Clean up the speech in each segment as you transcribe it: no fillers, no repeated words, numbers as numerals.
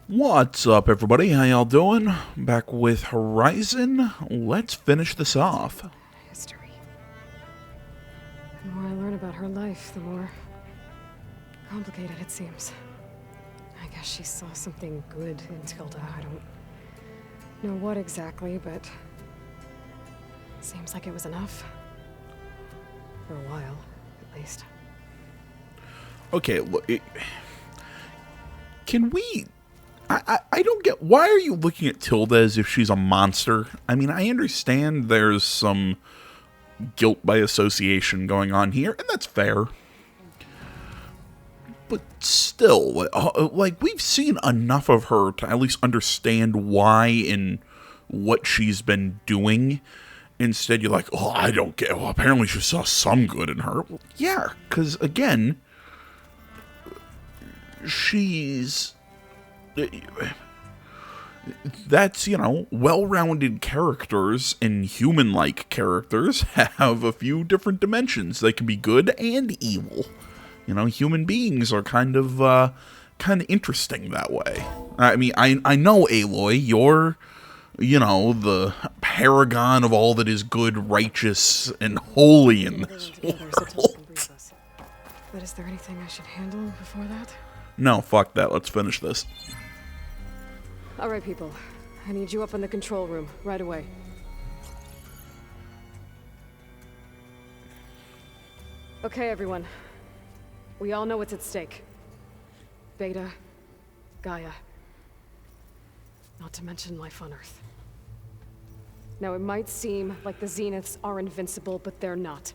What's up, everybody? How y'all doing? Back with Horizon. Let's finish this off. History. The more I learn about her life, the more complicated it seems. I guess she saw something good in Tilda. I don't know what exactly, but seems like it was enough. For a while, at least. Okay, look. Can we... I don't get... Why are you looking at Tilda as if she's a monster? I mean, I understand there's some guilt by association going on here, and that's fair. But still, like, we've seen enough of her to at least understand why and what she's been doing. Instead, you're like, oh, I don't get... Well, apparently she saw some good in her. Well, yeah, because, again, she's... That's, well-rounded characters and human-like characters have a few different dimensions. They can be good and evil. Human beings are kind of interesting that way. I mean, I know, Aloy, you're, the paragon of all that is good, righteous, and holy in this world. But is there anything I should handle before that? No, fuck that. Let's finish this. All right, people. I need you up in the control room right away. Okay, everyone. We all know what's at stake. Beta, Gaia. Not to mention life on Earth. Now, it might seem like the Zeniths are invincible, but they're not.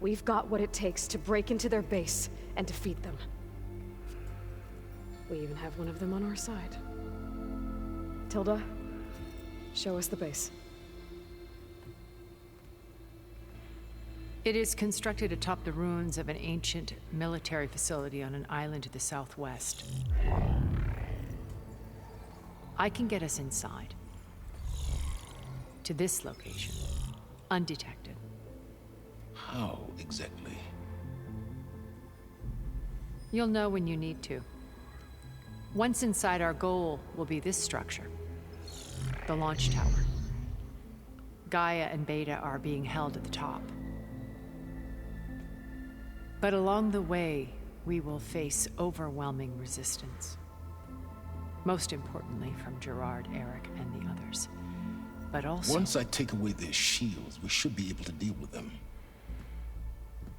We've got what it takes to break into their base and defeat them. We even have one of them on our side. Tilda, show us the base. It is constructed atop the ruins of an ancient military facility on an island to the southwest. I can get us inside. To this location, undetected. How exactly? You'll know when you need to. Once inside, our goal will be this structure. The launch tower. Gaia and Beta are being held at the top. But along the way, we will face overwhelming resistance. Most importantly from Gerard, Eric, and the others. But also... Once I take away their shields, we should be able to deal with them.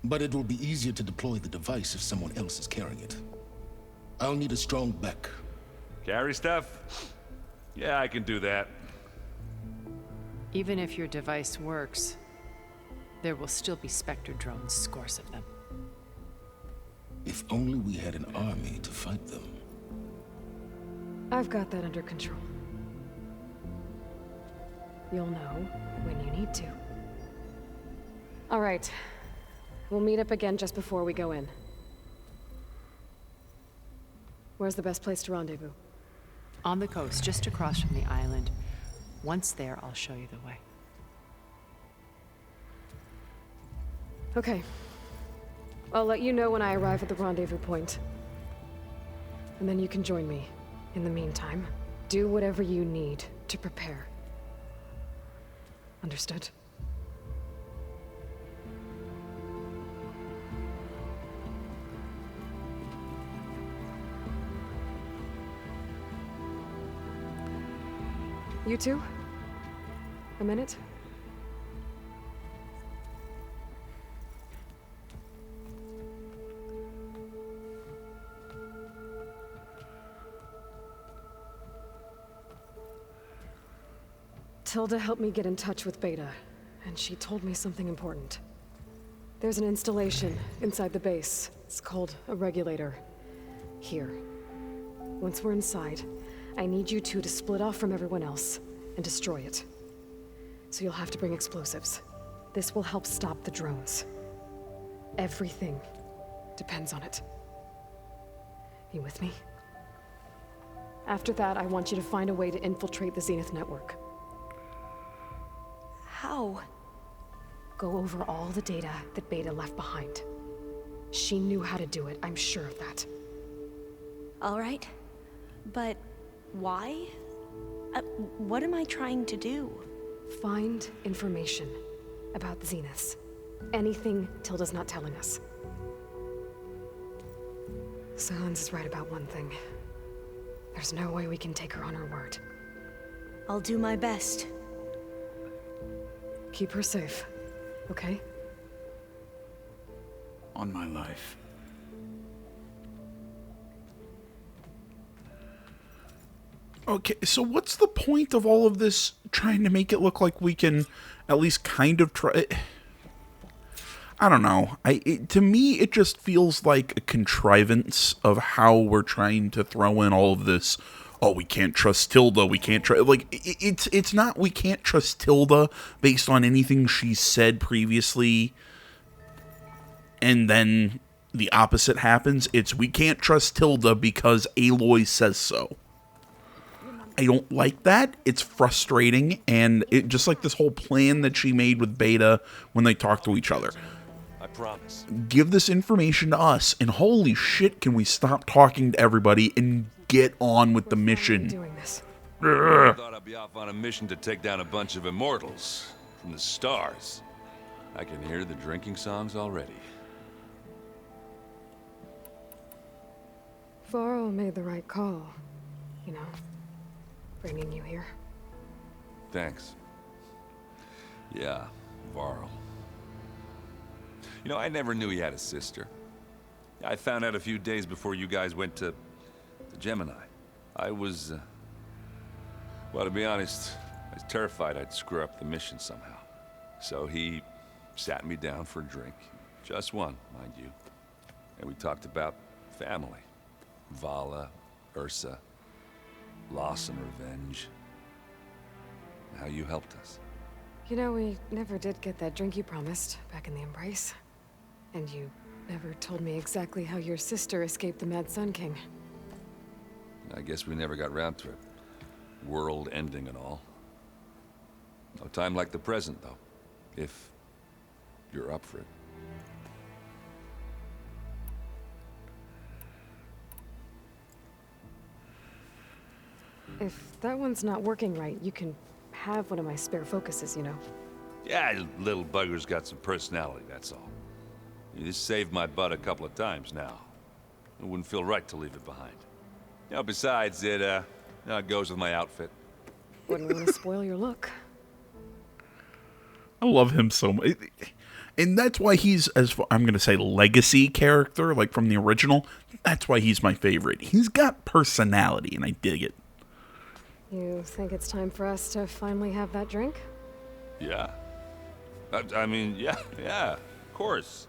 But it will be easier to deploy the device if someone else is carrying it. I'll need a strong back. Carry stuff? Yeah, I can do that. Even if your device works, there will still be Spectre drones, scores of them. If only we had an army to fight them. I've got that under control. You'll know when you need to. All right. We'll meet up again just before we go in. Where's the best place to rendezvous? On the coast, just across from the island. Once there, I'll show you the way. Okay. I'll let you know when I arrive at the rendezvous point. And then you can join me. In the meantime, do whatever you need to prepare. Understood? You two? A minute? Tilda helped me get in touch with Beta, and she told me something important. There's an installation inside the base. It's called a regulator. Here. Once we're inside, I need you two to split off from everyone else and destroy it. So you'll have to bring explosives. This will help stop the drones. Everything depends on it. You with me? After that, I want you to find a way to infiltrate the Zenith network. How? Go over all the data that Beta left behind. She knew how to do it, I'm sure of that. All right. But why? What am I trying to do? Find information about the Zeniths. Anything Tilda's not telling us. Sylens is right about one thing. There's no way we can take her on her word. I'll do my best. Keep her safe, okay? On my life. Okay, so what's the point of all of this trying to make it look like we can at least kind of try? I don't know. To me, it just feels like a contrivance of how we're trying to throw in all of this. Oh, we can't trust Tilda. We can't trust. Like, it's not. We can't trust Tilda based on anything she said previously, and then the opposite happens. It's we can't trust Tilda because Aloy says so. I don't like that. It's frustrating, and it just like this whole plan that she made with Beta when they talk to each other. I promise. Give this information to us, and holy shit, can we stop talking to everybody and get on with the mission? Doing this. I thought I'd be off on a mission to take down a bunch of immortals from the stars. I can hear the drinking songs already. Varl made the right call. You know, bringing you here. Thanks. Yeah, Varl. You know, I never knew he had a sister. I found out a few days before you guys went to Gemini. I was, well, to be honest, I was terrified I'd screw up the mission somehow. So he sat me down for a drink. Just one, mind you. And we talked about family. Vala, Ursa, loss and revenge. And how you helped us. You know, we never did get that drink you promised back in the Embrace. And you never told me exactly how your sister escaped the Mad Sun King. I guess we never got round to it. World ending and all. No time like the present, though. If you're up for it. If that one's not working right, you can have one of my spare focuses, you know. Yeah, little bugger's got some personality, that's all. You just saved my butt a couple of times now. It wouldn't feel right to leave it behind. You know, besides, it goes with my outfit. Wouldn't want to spoil your look. I love him so much. And that's why he's, I'm going to say, legacy character, like from the original. That's why he's my favorite. He's got personality, and I dig it. You think it's time for us to finally have that drink? Yeah. I mean, yeah, of course.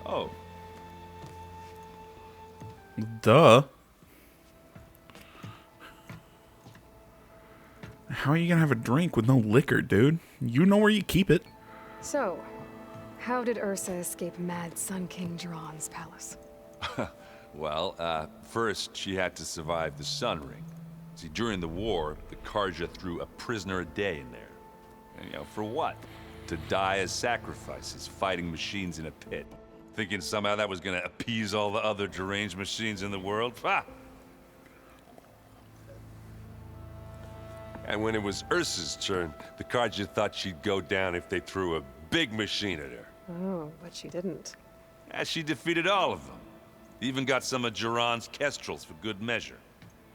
Oh. Duh. How are you gonna have a drink with no liquor, dude? You know where you keep it. So, how did Ursa escape Mad Sun King Jiran's palace? Well, first she had to survive the Sun Ring. See, during the war, the Carja threw a prisoner a day in there. And, you know, for what? To die as sacrifices, fighting machines in a pit. Thinking somehow that was gonna appease all the other deranged machines in the world? Ha! And when it was Ursa's turn, the Carja thought she'd go down if they threw a big machine at her. Oh, but she didn't. And she defeated all of them. Even got some of Jiran's kestrels for good measure.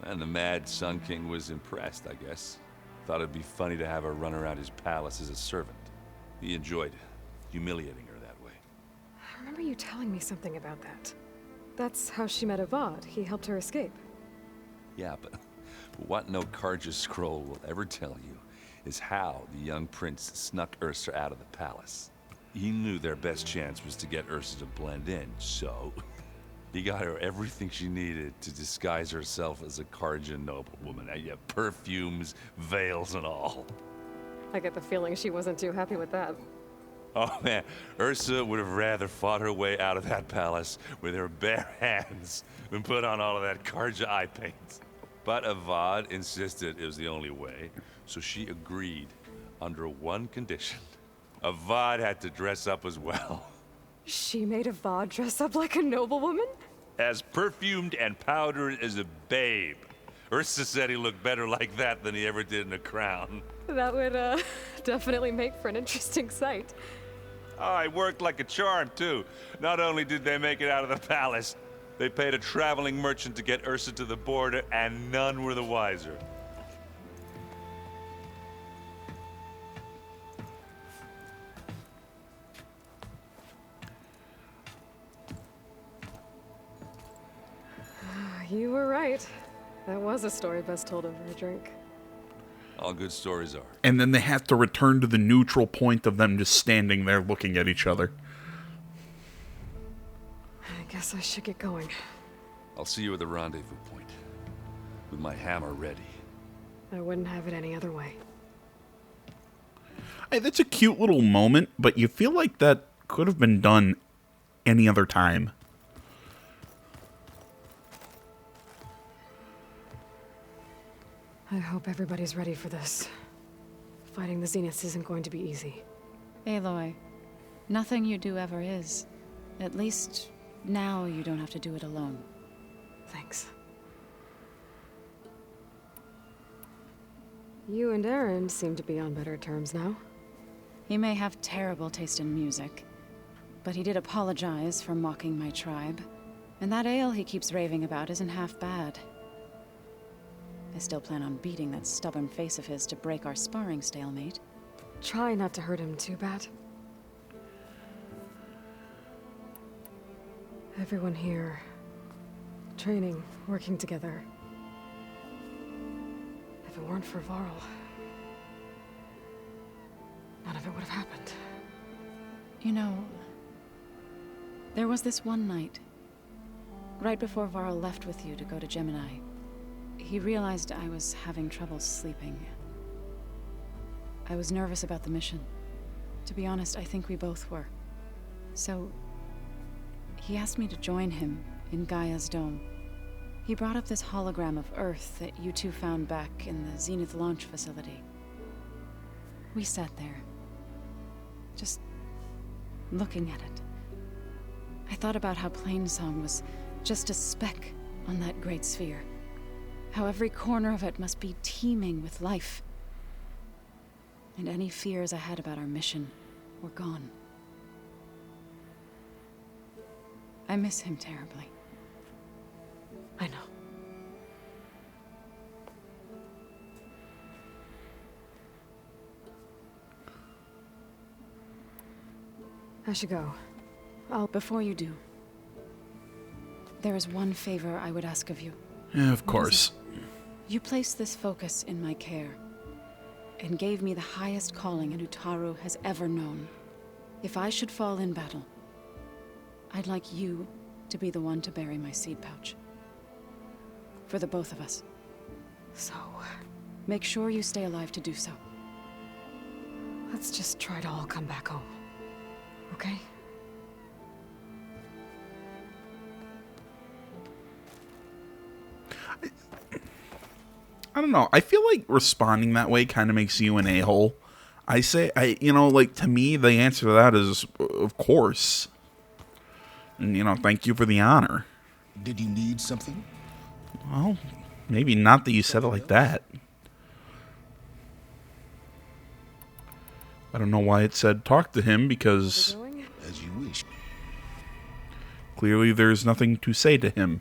And the Mad Sun King was impressed, I guess. Thought it'd be funny to have her run around his palace as a servant. He enjoyed humiliating her that way. I remember you telling me something about that. That's how she met Avad. He helped her escape. Yeah, but what no Carja scroll will ever tell you is how the young prince snuck Ursa out of the palace. He knew their best chance was to get Ursa to blend in, so he got her everything she needed to disguise herself as a Carja noblewoman. Yeah, perfumes, veils, and all. I get the feeling she wasn't too happy with that. Oh man, Ursa would have rather fought her way out of that palace with her bare hands than put on all of that Carja eye paint. But Avad insisted it was the only way, so she agreed under one condition. Avad had to dress up as well. She made Avad dress up like a noblewoman? As perfumed and powdered as a babe. Ursa said he looked better like that than he ever did in a crown. That would, definitely make for an interesting sight. Oh, it worked like a charm, too. Not only did they make it out of the palace, they paid a traveling merchant to get Ursa to the border, and none were the wiser. You were right. That was a story best told over a drink. All good stories are. And then they have to return to the neutral point of them just standing there looking at each other. I guess I should get going. I'll see you at the rendezvous point, with my hammer ready. I wouldn't have it any other way. Hey, that's a cute little moment, but you feel like that could have been done any other time. I hope everybody's ready for this. Fighting the Zeniths isn't going to be easy. Aloy, nothing you do ever is. At least, now you don't have to do it alone. Thanks. You and Aaron seem to be on better terms now. He may have terrible taste in music, but he did apologize for mocking my tribe. And that ale he keeps raving about isn't half bad. I still plan on beating that stubborn face of his to break our sparring stalemate. Try not to hurt him too bad. Everyone here, training, working together. If it weren't for Varl, none of it would have happened. You know, there was this one night, right before Varl left with you to go to Gemini. He realized I was having trouble sleeping. I was nervous about the mission. To be honest, I think we both were. So, he asked me to join him in Gaia's dome. He brought up this hologram of Earth that you two found back in the Zenith launch facility. We sat there, just looking at it. I thought about how Plainsong was just a speck on that great sphere. How every corner of it must be teeming with life. And any fears I had about our mission were gone. I miss him terribly. I know. I should go. Before you do, there is one favor I would ask of you. Yeah, of course. You placed this focus in my care, and gave me the highest calling an Utaru has ever known. If I should fall in battle, I'd like you to be the one to bury my seed pouch. For the both of us. So, make sure you stay alive to do so. let's just try to all come back home. Okay? I don't know. I feel like responding that way kind of makes you an a-hole. Like, to me, the answer to that is, of course. And, thank you for the honor. Did you need something? Well, maybe not that you said it like that. I don't know why it said talk to him, because As you wish. clearly there's nothing to say to him.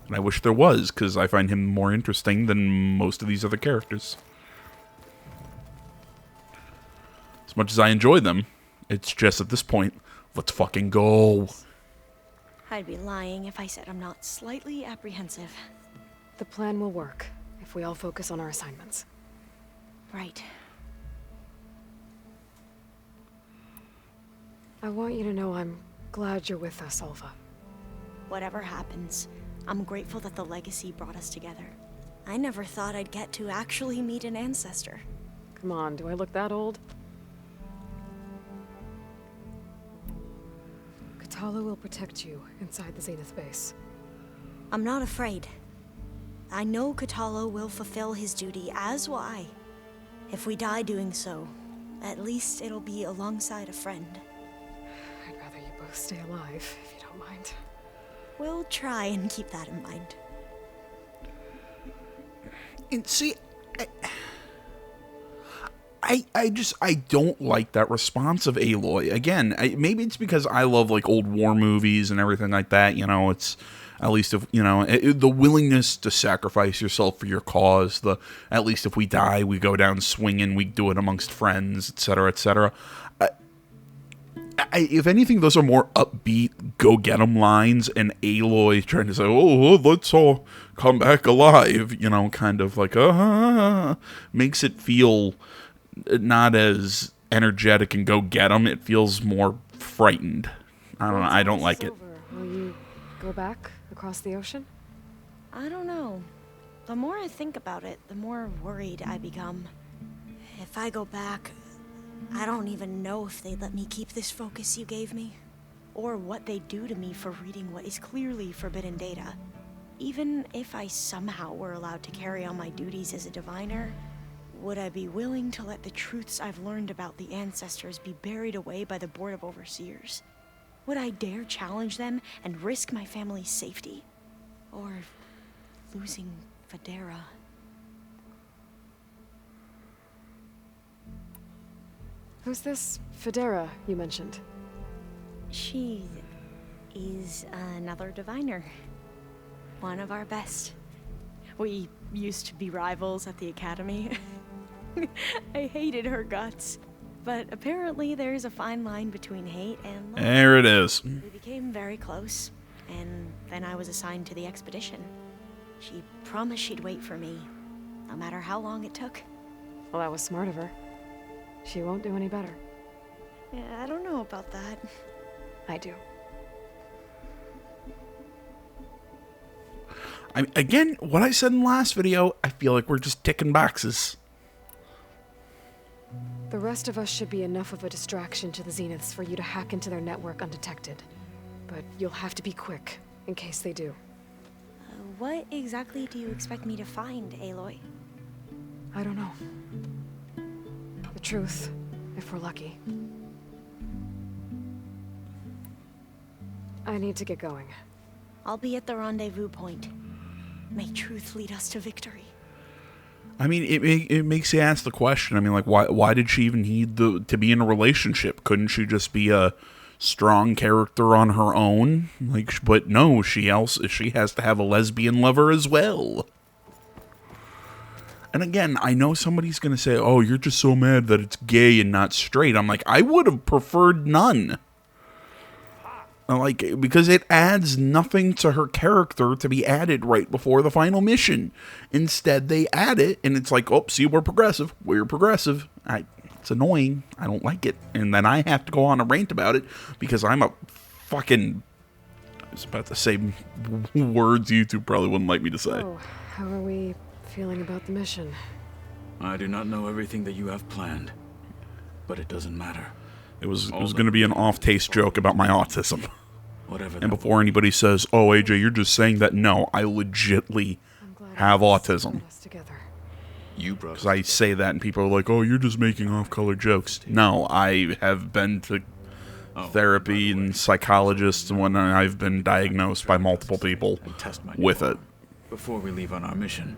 And I wish there was, because I find him more interesting than most of these other characters. As much as I enjoy them, it's just at this point, let's fucking go. I'd be lying if I said I'm not slightly apprehensive. The plan will work if we all focus on our assignments. Right. I want you to know I'm glad you're with us, Alva. Whatever happens, I'm grateful that the legacy brought us together. I never thought I'd get to actually meet an ancestor. Come on, do I look that old? Kotallo will protect you inside the Zenith base. I'm not afraid. I know Kotallo will fulfill his duty, as will I. If we die doing so, at least it'll be alongside a friend. I'd rather you both stay alive, if you don't mind. We'll try and keep that in mind. And see, I don't like that response of Aloy. Again, maybe it's because I love like old war movies and everything like that. You know, it's at least if, you know, the willingness to sacrifice yourself for your cause. At least if we die, we go down swinging. We do it amongst friends, etc., etc. If anything, those are more upbeat, go get 'em lines, and Aloy trying to say, "Oh, let's all come back alive," you know, kind of like makes it feel not as energetic and go get 'em. It feels more frightened. I don't know. I don't like it. Will you go back across the ocean? I don't know. The more I think about it, the more worried I become. If I go back, I don't even know if they'd let me keep this focus you gave me, or what they'd do to me for reading what is clearly forbidden data. Even if I somehow were allowed to carry on my duties as a diviner, would I be willing to let the truths I've learned about the ancestors be buried away by the Board of Overseers? Would I dare challenge them and risk my family's safety? Or losing Federa? Who's this Federa you mentioned? She is another diviner. One of our best. We used to be rivals at the academy. I hated her guts. But apparently there's a fine line between hate and love. There it is. We became very close, and then I was assigned to the expedition. She promised she'd wait for me, no matter how long it took. Well, that was smart of her. She won't do any better. Yeah, I don't know about that. I do. Again, what I said in the last video, I feel like we're just ticking boxes. The rest of us should be enough of a distraction to the Zeniths for you to hack into their network undetected. But you'll have to be quick, in case they do. What exactly do you expect me to find, Aloy? I don't know. The truth, if we're lucky. I need to get going. I'll be at the rendezvous point. May truth lead us to victory. I mean, it makes you ask the question. I mean, like, why did she even need to be in a relationship? Couldn't she just be a strong character on her own? Like, but no, she has to have a lesbian lover as well. And again, I know somebody's gonna say, "Oh, you're just so mad that it's gay and not straight." I'm like, I would have preferred none. Like, because it adds nothing to her character to be added right before the final mission. Instead, they add it, and it's like, oh, see, we're progressive. We're progressive. It's annoying. I don't like it. And then I have to go on a rant about it because I'm a fucking... I was about to say words YouTube probably wouldn't like me to say. Oh, how are we feeling about the mission? I do not know everything that you have planned, but it doesn't matter. It was going to be an off-taste joke about my autism. Whatever. And before anybody says, "Oh, AJ, you're just saying that," no, I legitly have autism. You brought. Because I say that and people are like, "Oh, you're just making off-color jokes." No, I have been to therapy and psychologists when I've been diagnosed by multiple people with it. Before we leave on our mission.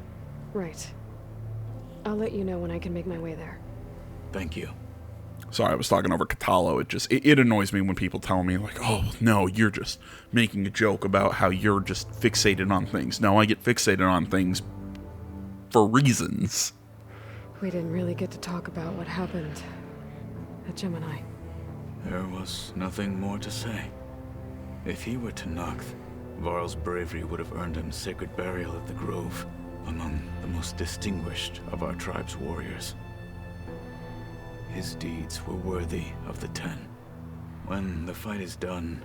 Right. I'll let you know when I can make my way there. Thank you. Sorry, I was talking over Katalo. It annoys me when people tell me, like, "Oh, no, you're just making a joke about how you're just fixated on things." No, I get fixated on things for reasons. We didn't really get to talk about what happened at Gemini. There was nothing more to say. If he were to Noct, Varl's bravery would have earned him sacred burial at the Grove, among the most distinguished of our tribe's warriors. His deeds were worthy of the Ten. When the fight is done,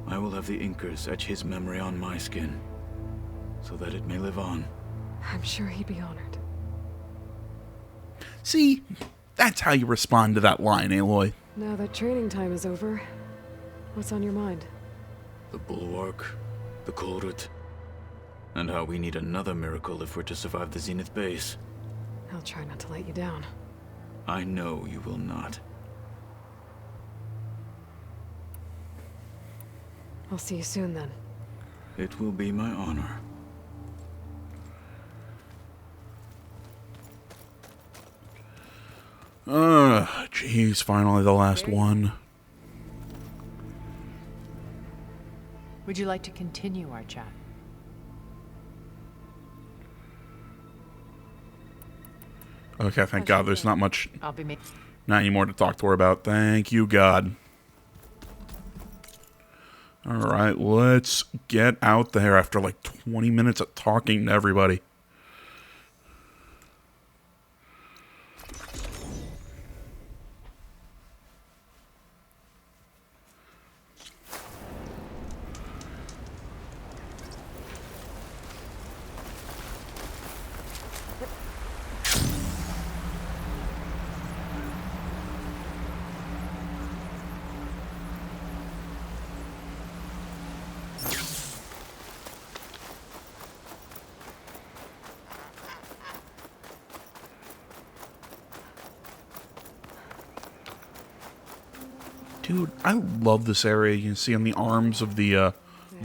I will have the Inkers etch his memory on my skin, so that it may live on. I'm sure he'd be honored. See, that's how you respond to that line, Aloy. Now that training time is over, what's on your mind? The Bulwark, the Kolrut, and how we need another miracle if we're to survive the Zenith base. I'll try not to let you down. I know you will not. I'll see you soon then. It will be my honor. Jeez, finally the last one. Would you like to continue our chat? Okay, thank God there's not much, I'll be not any more to talk to her about. Thank you, God. Alright, let's get out there after like 20 minutes of talking to everybody. Dude, I love this area. You can see on the arms of the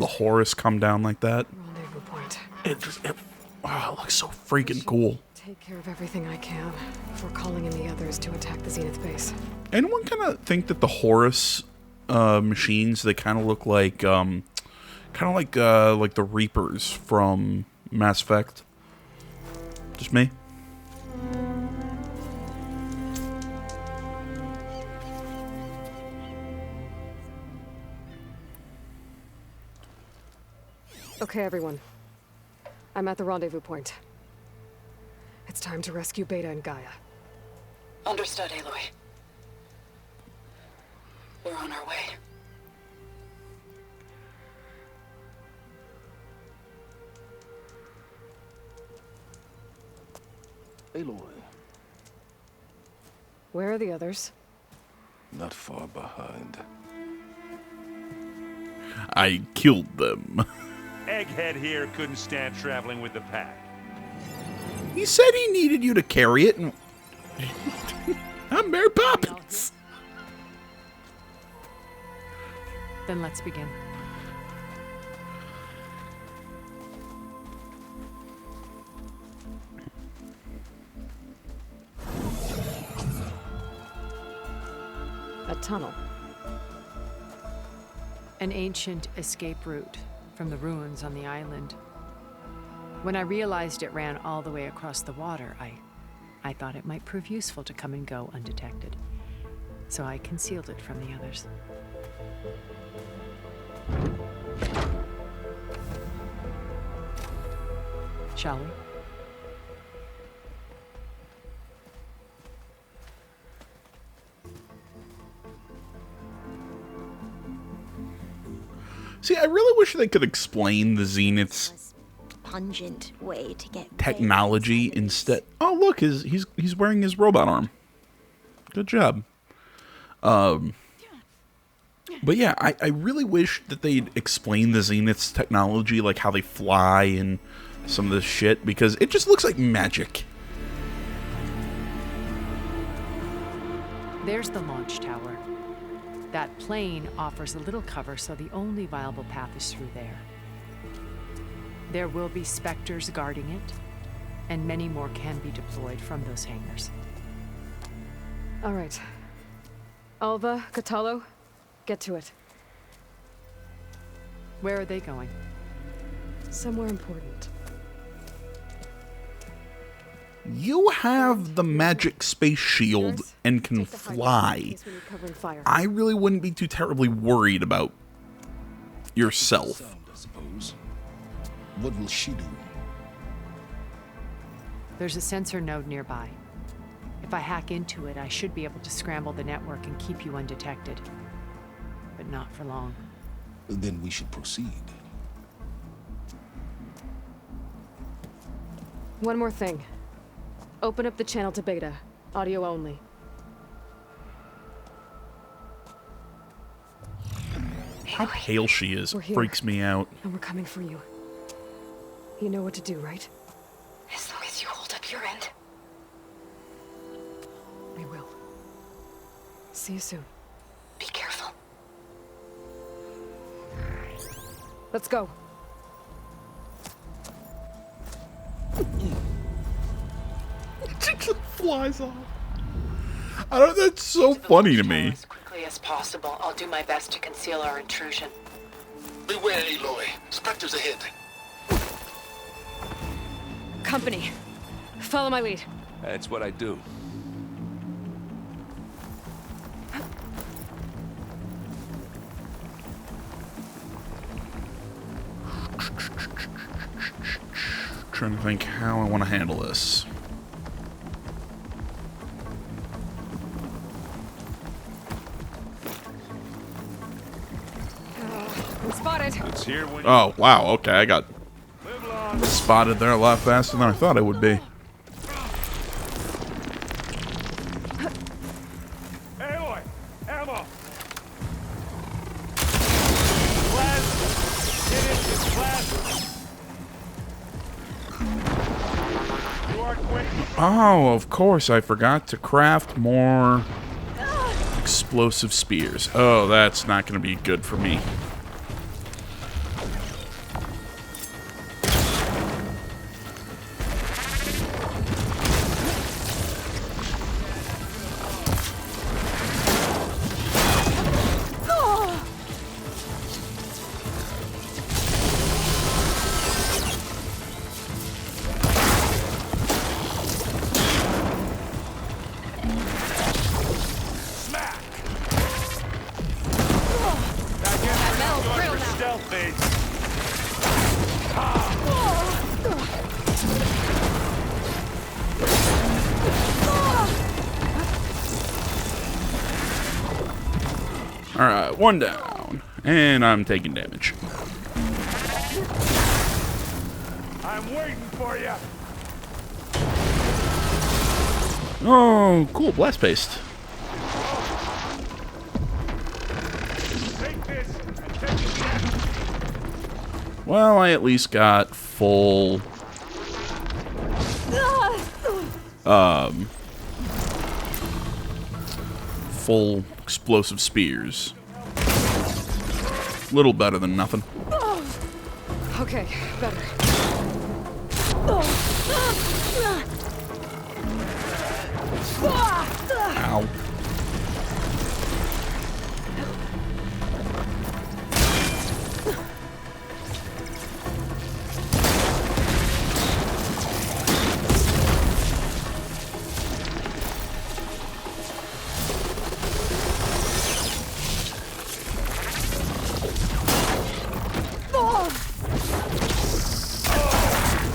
Horus come down like that. Rendezvous point. It looks so freaking cool. Take care of everything I can before calling in the others to attack the Zenith base. Anyone kind of think that the Horus machines, they kind of look like the Reapers from Mass Effect? Just me? Okay, everyone. I'm at the rendezvous point. It's time to rescue Beta and Gaia. Understood, Aloy. We're on our way. Aloy, Where are the others? not far behind. I killed them. Egghead here couldn't stand traveling with the pack. He said he needed you to carry it, and I'm Mary Poppins. Then let's begin. A tunnel. An ancient escape route from the ruins on the island. When I realized it ran all the way across the water, I thought it might prove useful to come and go undetected. So I concealed it from the others. Shall we? See, I really wish they could explain the Zenith's Pungent way to get technology instead. Oh, look, he's wearing his robot arm. Good job. But yeah, I really wish that they'd explain the Zenith's technology, like how they fly and some of this shit, because it just looks like magic. There's the launch tower. That plane offers a little cover, so the only viable path is through there. There will be Spectres guarding it, and many more can be deployed from those hangars. All right. Alva, Catalo, get to it. Where are they going? Somewhere important. You have the magic space shield and can Take the high ground in fly. case we need cover and fire. I really wouldn't be too terribly worried about yourself. Sound, I suppose. What will she do? There's a sensor node nearby. If I hack into it, I should be able to scramble the network and keep you undetected. But not for long. Then we should proceed. One more thing. Open up the channel to Beta. Audio only. How pale she is We're here. freaks me out. And we're coming for you. You know what to do, right? As long as you hold up your end. See you soon. Be careful. Let's go. Flies off. I don't. That's so funny to me. As quickly as possible, I'll do my best to conceal our intrusion. Beware, Aloy. Spectres ahead. Company. Follow my lead. That's what I do. Trying to think how I want to handle this. I'm spotted. It's here when Oh, wow. Okay, I got live long. spotted there a lot faster than I thought I would be. Aloy, ammo. Blast. Get it, blast. You are quick. Oh, of course, I forgot to craft more explosive spears. Oh, that's not going to be good for me. Smack. Now get your stealth phase. Alright, one down. And I'm taking damage. I'm waiting for you. Oh, cool. Blast paste. Take this and take it back. Well, I at least got full... full explosive spears. Little better than nothing. Okay, better. Ow.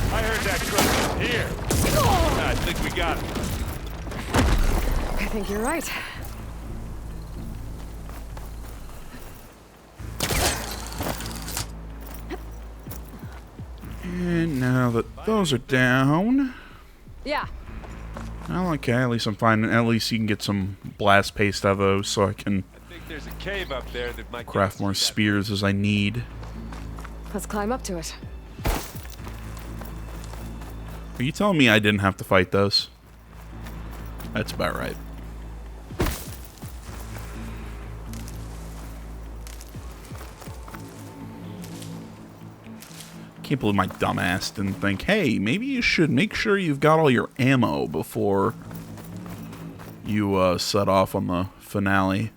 I heard that truck. Here. I think we got it. I think you're right. And now that those are down... Yeah. Well, okay, at least I'm fine. At least you can get some blast paste out of those so I can I think there's a cave up there that might craft more spears as I need. Let's climb up to it. Are you telling me I didn't have to fight those? That's about right. Can't believe my dumbass didn't think, hey, maybe you should make sure you've got all your ammo before you set off on the finale.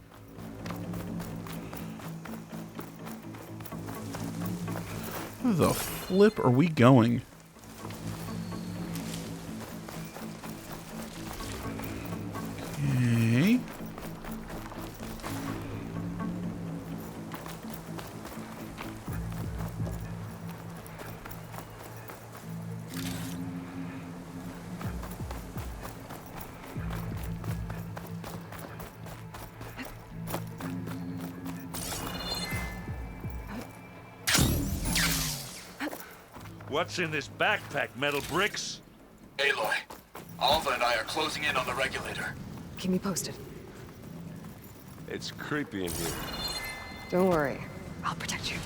Where the flip are we going? Okay. What's in this backpack, metal bricks? Aloy, Alva and I are closing in on the regulator. Keep me posted. It's creepy in here. Don't worry. I'll protect you.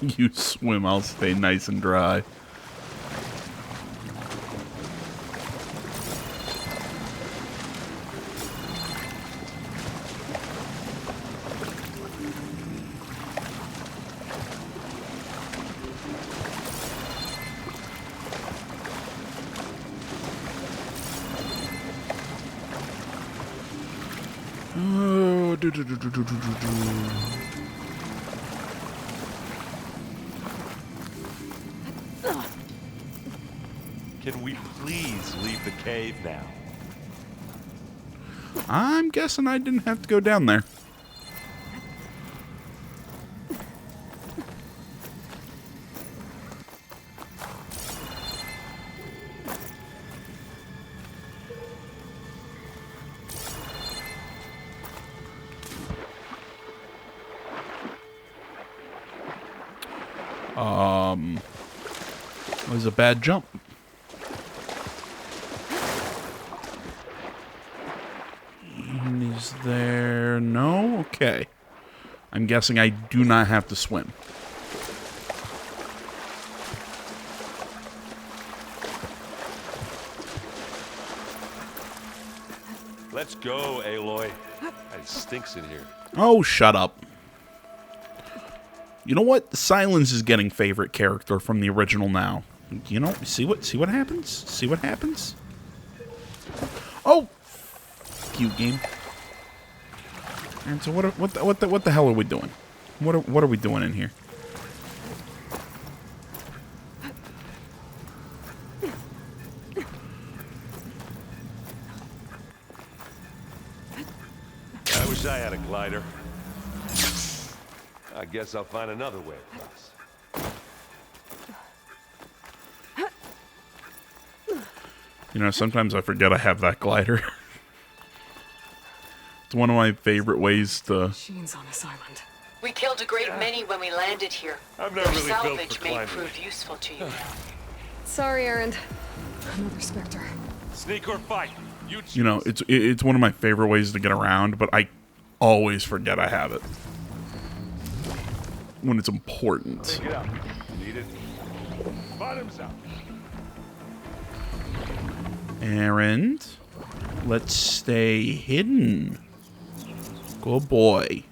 You swim, I'll stay nice and dry. Can we please leave the cave now? I'm guessing I didn't have to go down there. It was a bad jump. Is there... No? Okay. I'm guessing I do not have to swim. Let's go, Aloy. It stinks in here. Oh, shut up. You know what? Silence is getting favorite character from the original now. You know, see what happens? See what happens? Oh, cute game. And so what the hell are we doing? What are we doing in here? I wish I had a glider. I guess I'll find another way across. You know, sometimes I forget I have that glider. It's one of my favorite ways to... Sheen's on this island. We killed a great many when we landed here. I'm not Your really built salvage for may climbing. prove useful to you now. Sorry, Erend. Another Spectre. Sneak or fight? You know, it's one of my favorite ways to get around, but I always forget I have it. When it's important. Take it out. Need it. Bottoms out. Erend, let's stay hidden. Good boy.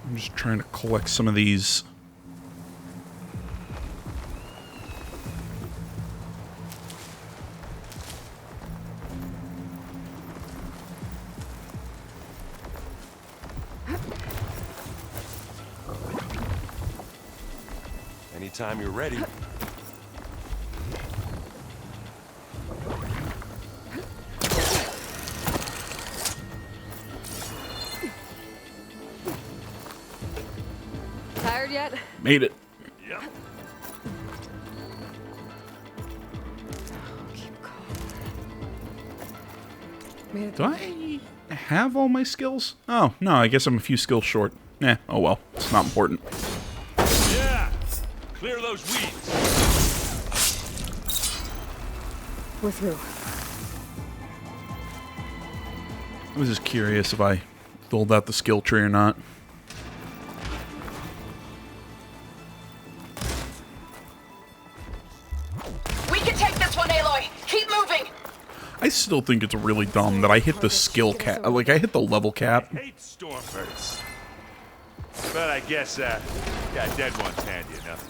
I'm just trying to collect some of these. Anytime you're ready. Tired yet? Made it. Yep. Keep calm. Made it. Do I have all my skills? Oh, no, I guess I'm a few skills short. Oh well, it's not important. Yeah! Clear those weeds. We're through. I was just curious if I filled out the skill tree or not. We can take this one, Aloy. Keep moving. I still think it's really dumb that I hit the skill cap. Like, I hit the level cap. I hate stormbirds. But I guess, yeah, dead one's handy enough.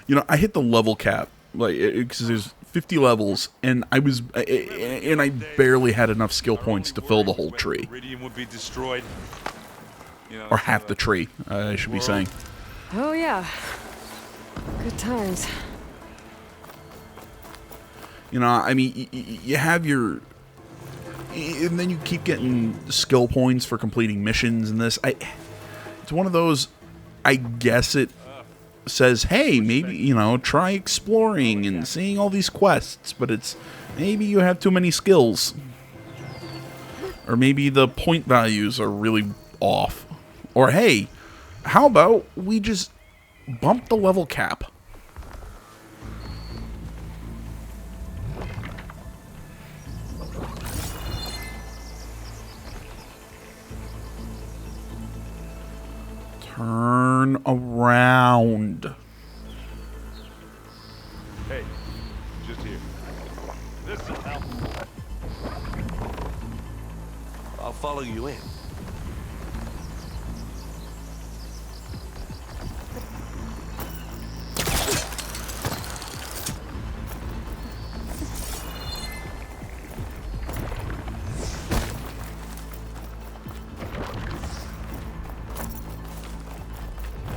You know, I hit the level cap. Like, because there's 50 levels, and I barely had enough skill points to fill the whole tree. Iridium would be destroyed. You know, Or half the tree, I should be saying. Oh, yeah. Good times. You know, I mean, you have your... And then you keep getting skill points for completing missions and this. It's one of those, I guess it says, hey, maybe, you know, try exploring and seeing all these quests, but it's, maybe you have too many skills. Or maybe the point values are really off. Or, hey, how about we just bump the level cap? Turn around. Hey, just here. This'll help. I'll follow you in.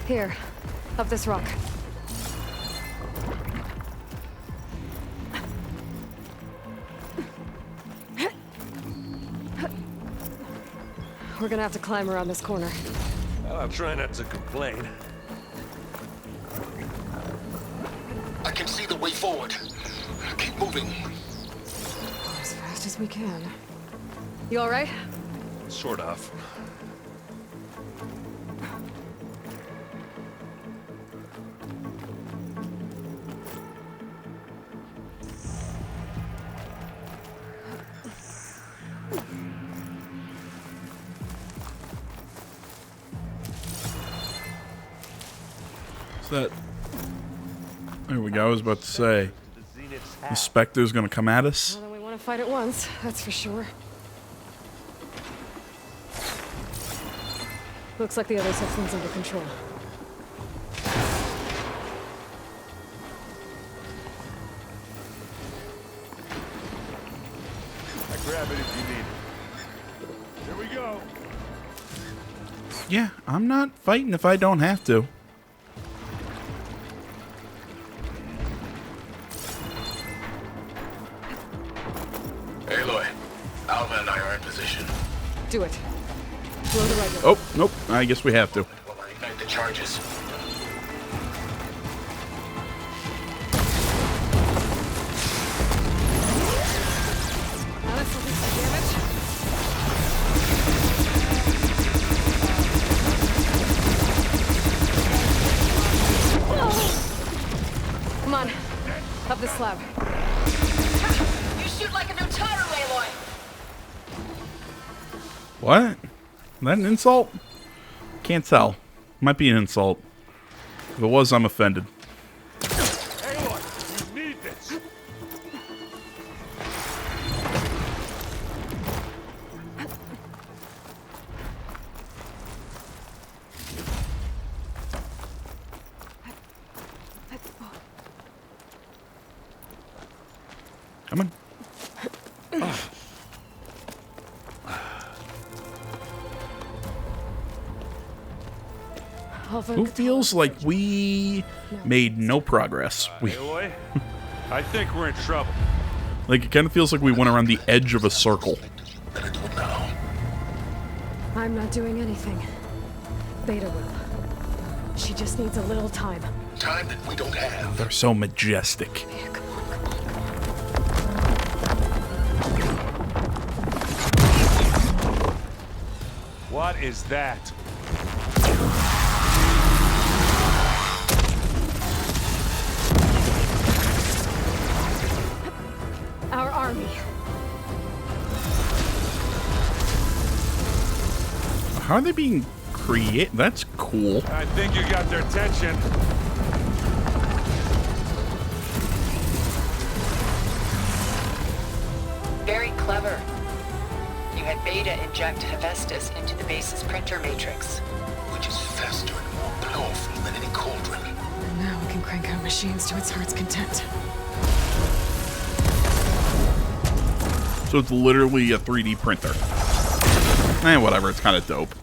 Here, up this rock. We're gonna have to climb around this corner. Well, I'll try not to complain. I can see the way forward. Keep moving. As fast as we can. You all right? Sort of. That. There we go. I was about to say, the Spectre's gonna come at us. More than we want to fight at once, that's for sure. Looks like the others have things under control. I grab it if you need it. Here we go. Yeah, I'm not fighting if I don't have to. Aloy, Alva and I are in position. Do it. Blow the regular. Oh, nope. I guess we have to. We'll ignite the charges. Now this will do some damage. Come on, up the slab. You shoot like a new Taru, Aloy! What? Is that an insult? Can't tell. Might be an insult. If it was, I'm offended. Aloy, you need this. Come on. Who feels like we made no progress? Aloy, I think we're in trouble. Like, it kind of feels like we went around the edge of a circle. I'm not doing anything. Beta will. She just needs a little time. Time that we don't have. They're so majestic. Here, come on, come on. What is that? Our army. How are they being created? That's cool. I think you got their attention. Very clever. You had Beta inject Hephaestus into the base's printer matrix. Which is faster and more powerful than any cauldron. And now we can crank out machines to its heart's content. So it's literally a 3D printer. Whatever, it's kind of dope.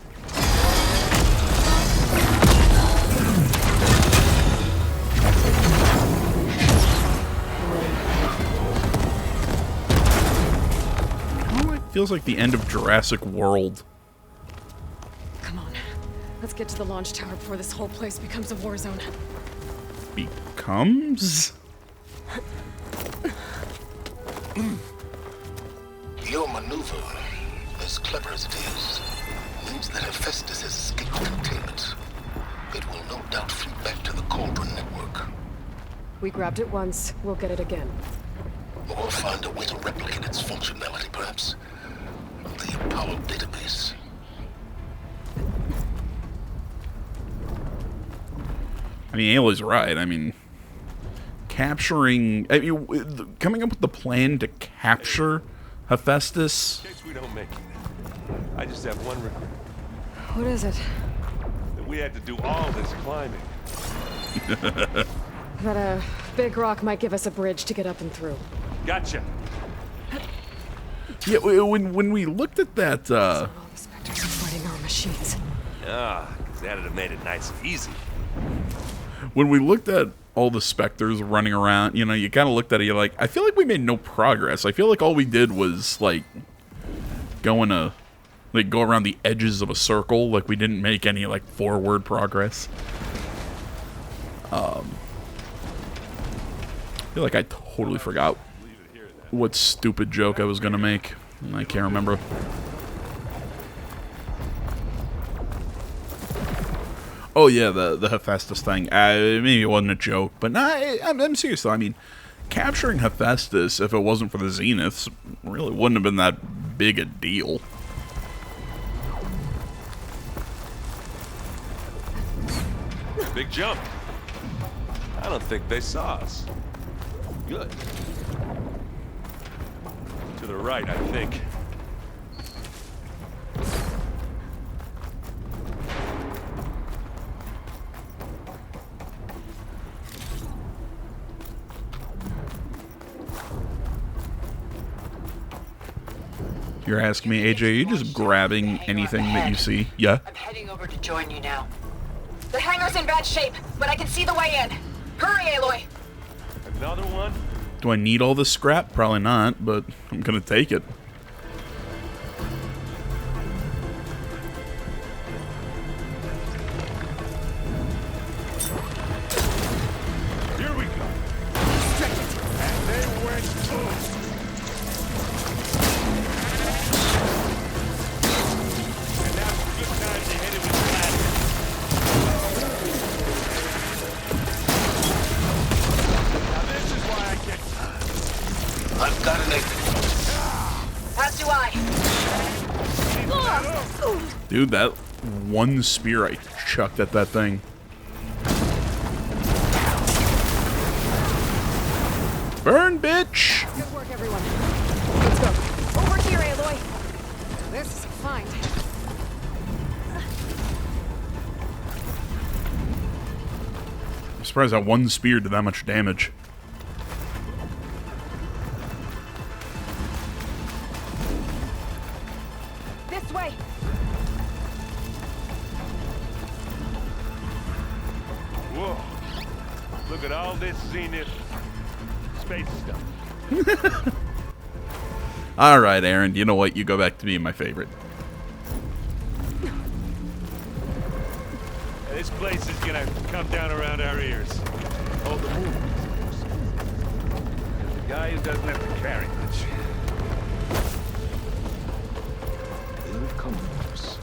Oh, it feels like the end of Jurassic World. Come on. Let's get to the launch tower before this whole place becomes a war zone. Becomes? Your maneuver, as clever as it is, means that Hephaestus has escaped containment. It will no doubt flee back to the Cauldron network. We grabbed it once, we'll get it again. Or find a way to replicate its functionality, perhaps. The Apollo database. I mean, Aloy's right. I mean, capturing... coming up with the plan to capture Hephaestus... In case we don't make it, I just have one regret. What is it? That we had to do all this climbing. That a big rock might give us a bridge to get up and through. Gotcha. Yeah, when we looked at that, All the Spectres are fighting our machines. Ah, because that'd have made it nice and easy. when we looked at all the specters running around, you know, you kind of looked at it, you're like, I feel like we made no progress. I feel like all we did was, like, go around the edges of a circle. Like, we didn't make any, like, forward progress. I feel like I totally forgot what stupid joke I was gonna make. I can't remember. Oh yeah, the Hephaestus thing. Maybe it wasn't a joke, but nah, I'm serious though. I mean, capturing Hephaestus, if it wasn't for the Zeniths, really wouldn't have been that big a deal. Big jump. I don't think they saw us. Good. To the right, I think. You're asking me, AJ, are you just grabbing anything that you see? Yeah? I'm heading over to join you now. The hangar's in bad shape, but I can see the way in. Hurry, Aloy! Another one? Do I need all this scrap? Probably not, but I'm gonna take it. Here we go. And they went boom. And now's a good time to hit it with plastic. Now this is why I get... I've got an exit. As do I. Dude, that one spear I chucked at that thing. Burn, bitch! Good work, everyone. Let's go. Over here, Aloy. This is fine. I'm surprised that one spear did that much damage. This way. Whoa. Look at all this Zenith space stuff. Alright, Aaron, you know what? You go back to being my favorite. This place is gonna come down around our ears. Hold the move. The guy who doesn't have to carry much. They'll come for us.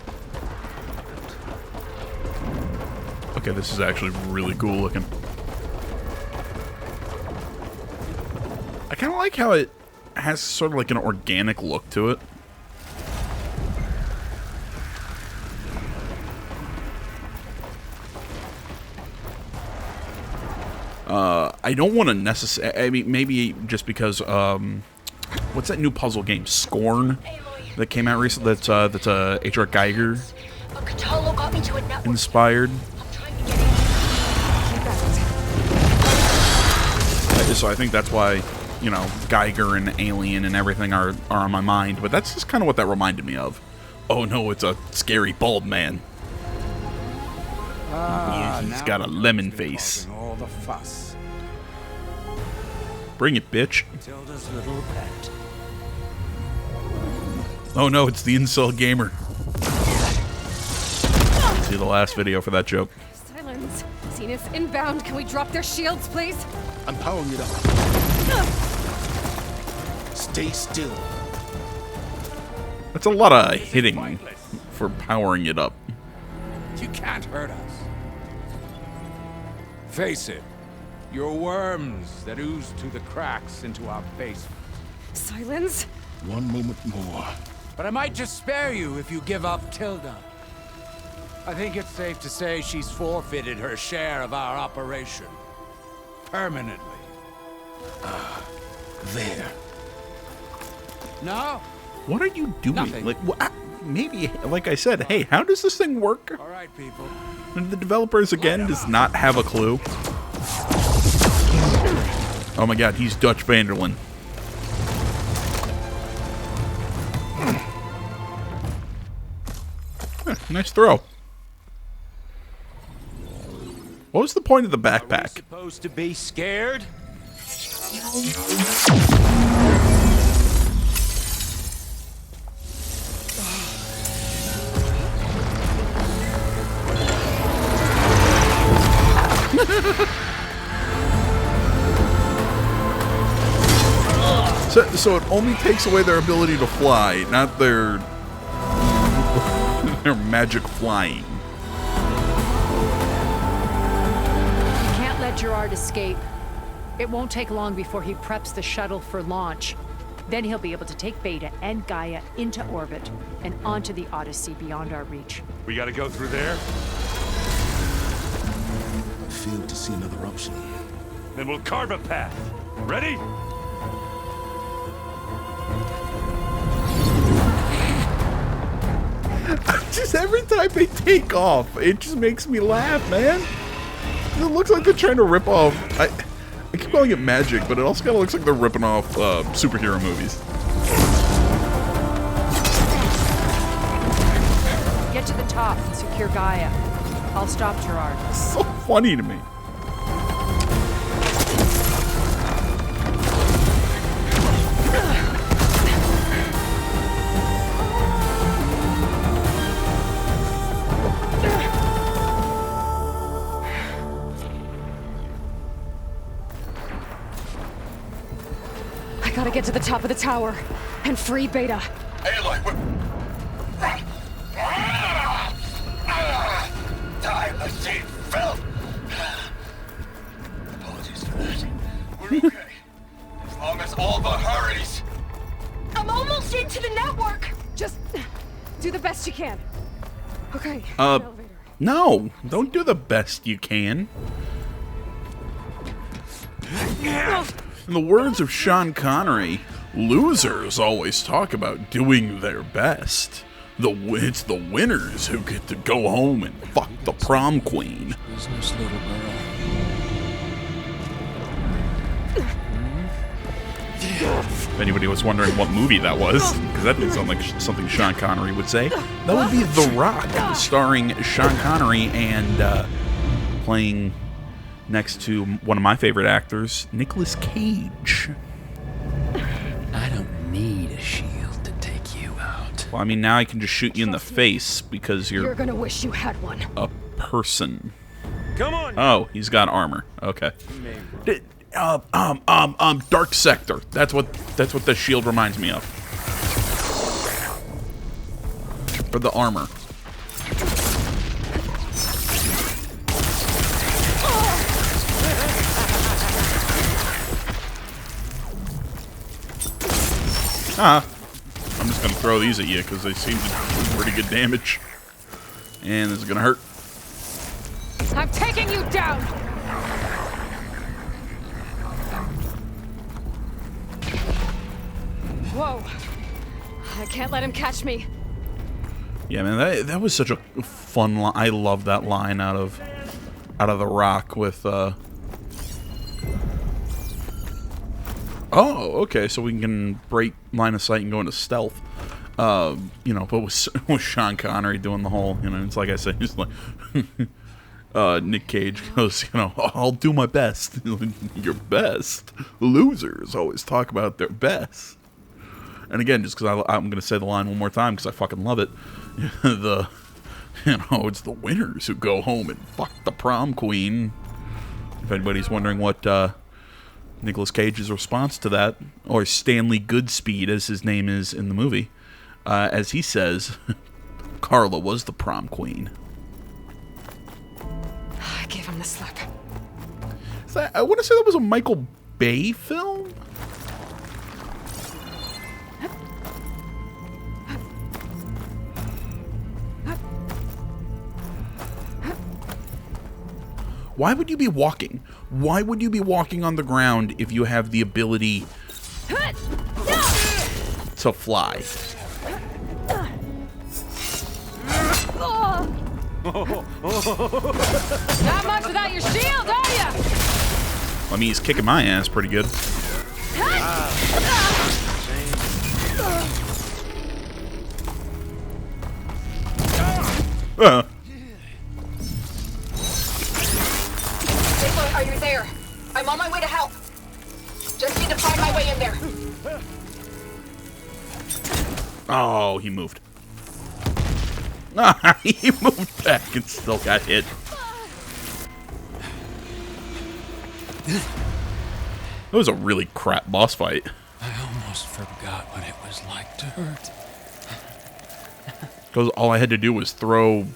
Okay, this is actually really cool looking. I kind of like how it has sort of like an organic look to it. I don't want to necessarily... I mean, maybe just because... what's that new puzzle game? Scorn? That came out recently? That's H.R. Geiger Kotallo got me to a network. inspired. I'm trying to get in. So I think that's why, you know, Geiger and Alien and everything are on my mind. But that's just kind of what that reminded me of. Oh no, it's a scary bald man. He's got a lemon face. All the fuss. Bring it, bitch. Tilda's little pet. Oh no, it's the incel gamer. See the last video for that joke. Silence. Zenith inbound. Can we drop their shields, please? I'm powering it up. Stay still. That's a lot of hitting for powering it up. You can't hurt us. Face it. You're worms that ooze through the cracks into our basement. Silence? One moment more. But I might just spare you if you give up Tilda. I think it's safe to say she's forfeited her share of our operation. Permanently. There. No? What are you doing? Nothing. Like, maybe, like I said, hey, how does this thing work? All right, people. And the developers, again, does not have a clue. Oh my god, he's Dutch Vanderlyn. Nice throw. What was the point of the backpack? Supposed to be scared? So it only takes away their ability to fly, not their their magic flying. You can't let Gerard escape. It won't take long before he preps the shuttle for launch. Then he'll be able to take Beta and Gaia into orbit and onto the Odyssey beyond our reach. We gotta go through there? I failed to see another option. Then we'll carve a path. Ready? Just every time they take off, it just makes me laugh, man. It looks like they're trying to rip off. I keep calling it magic, but it also kind of looks like they're ripping off superhero movies. Get to the top and secure Gaia. I'll stop Gerard. It's so funny to me. I gotta get to the top of the tower and free Beta. Aloy, time machine filth! Apologies for that. We're okay. As long as Alva hurries. I'm almost into the network! Just do the best you can. Okay. No, don't do the best you can. In the words of Sean Connery, losers always talk about doing their best. It's the winners who get to go home and fuck the prom queen. Business, little girl. If anybody was wondering what movie that was, because that didn't sound like something Sean Connery would say, that would be The Rock, starring Sean Connery and playing next to one of my favorite actors, Nicolas Cage. I don't need a shield to take you out. Well, I mean, now I can just shoot you in the face because You're gonna wish you had one. a person. Come on! Oh, he's got armor. Okay. Dark Sector. That's what the shield reminds me of. For the armor. I'm just gonna throw these at you because they seem to do pretty good damage. And this is gonna hurt. I'm taking you down! Whoa. I can't let him catch me. Yeah, man, that was such a fun line. I love that line out of The Rock with Oh, okay, so we can break line of sight and go into stealth. You know, but with Sean Connery doing the whole, you know, it's like I said, he's like Nick Cage goes, you know, I'll do my best. Your best? Losers always talk about their best. And again, just because I'm going to say the line one more time because I fucking love it. It's the winners who go home and fuck the prom queen. If anybody's wondering what Nicolas Cage's response to that, or Stanley Goodspeed as his name is in the movie, as he says, Carla was the prom queen. I gave him the slip. I want to say that was a Michael Bay film? Why would you be walking? Why would you be walking on the ground if you have the ability to fly? Not much without your shield, are ya? I mean, he's kicking my ass pretty good. Oh, he moved. He moved back and still got hit. That was a really crap boss fight. I almost forgot what it was like to hurt. Because all I had to do was throw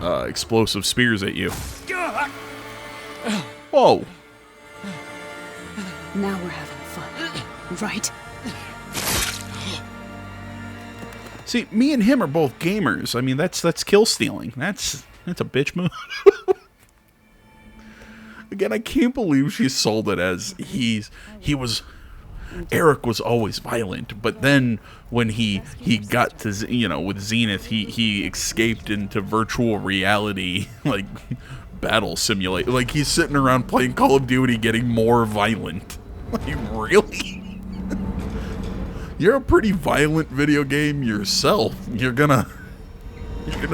explosive spears at you. Whoa. Now we're having fun, right? See, me and him are both gamers. I mean, that's kill stealing. That's a bitch move. Again, I can't believe she sold it as Eric was always violent, but then when he got to, with Zenith, he escaped into virtual reality, like battle simulate. Like he's sitting around playing Call of Duty, getting more violent. Like really? You're a pretty violent video game yourself. You're gonna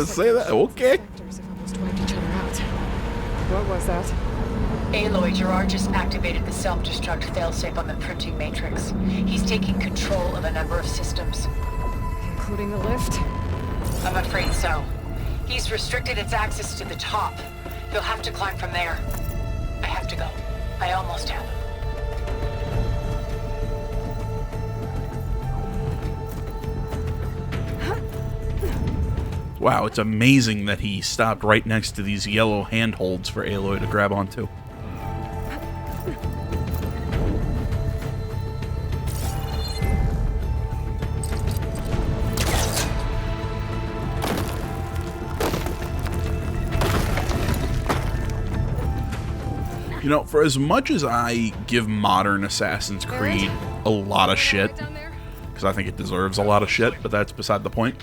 say that? Okay. What was that? Aloy, Gerard just activated the self-destruct failsafe on the printing matrix. He's taking control of a number of systems. Including the lift? I'm afraid so. He's restricted its access to the top. You'll have to climb from there. I have to go. I almost have. Wow, it's amazing that he stopped right next to these yellow handholds for Aloy to grab onto. You know, for as much as I give modern Assassin's Creed a lot of shit, because I think it deserves a lot of shit, but that's beside the point,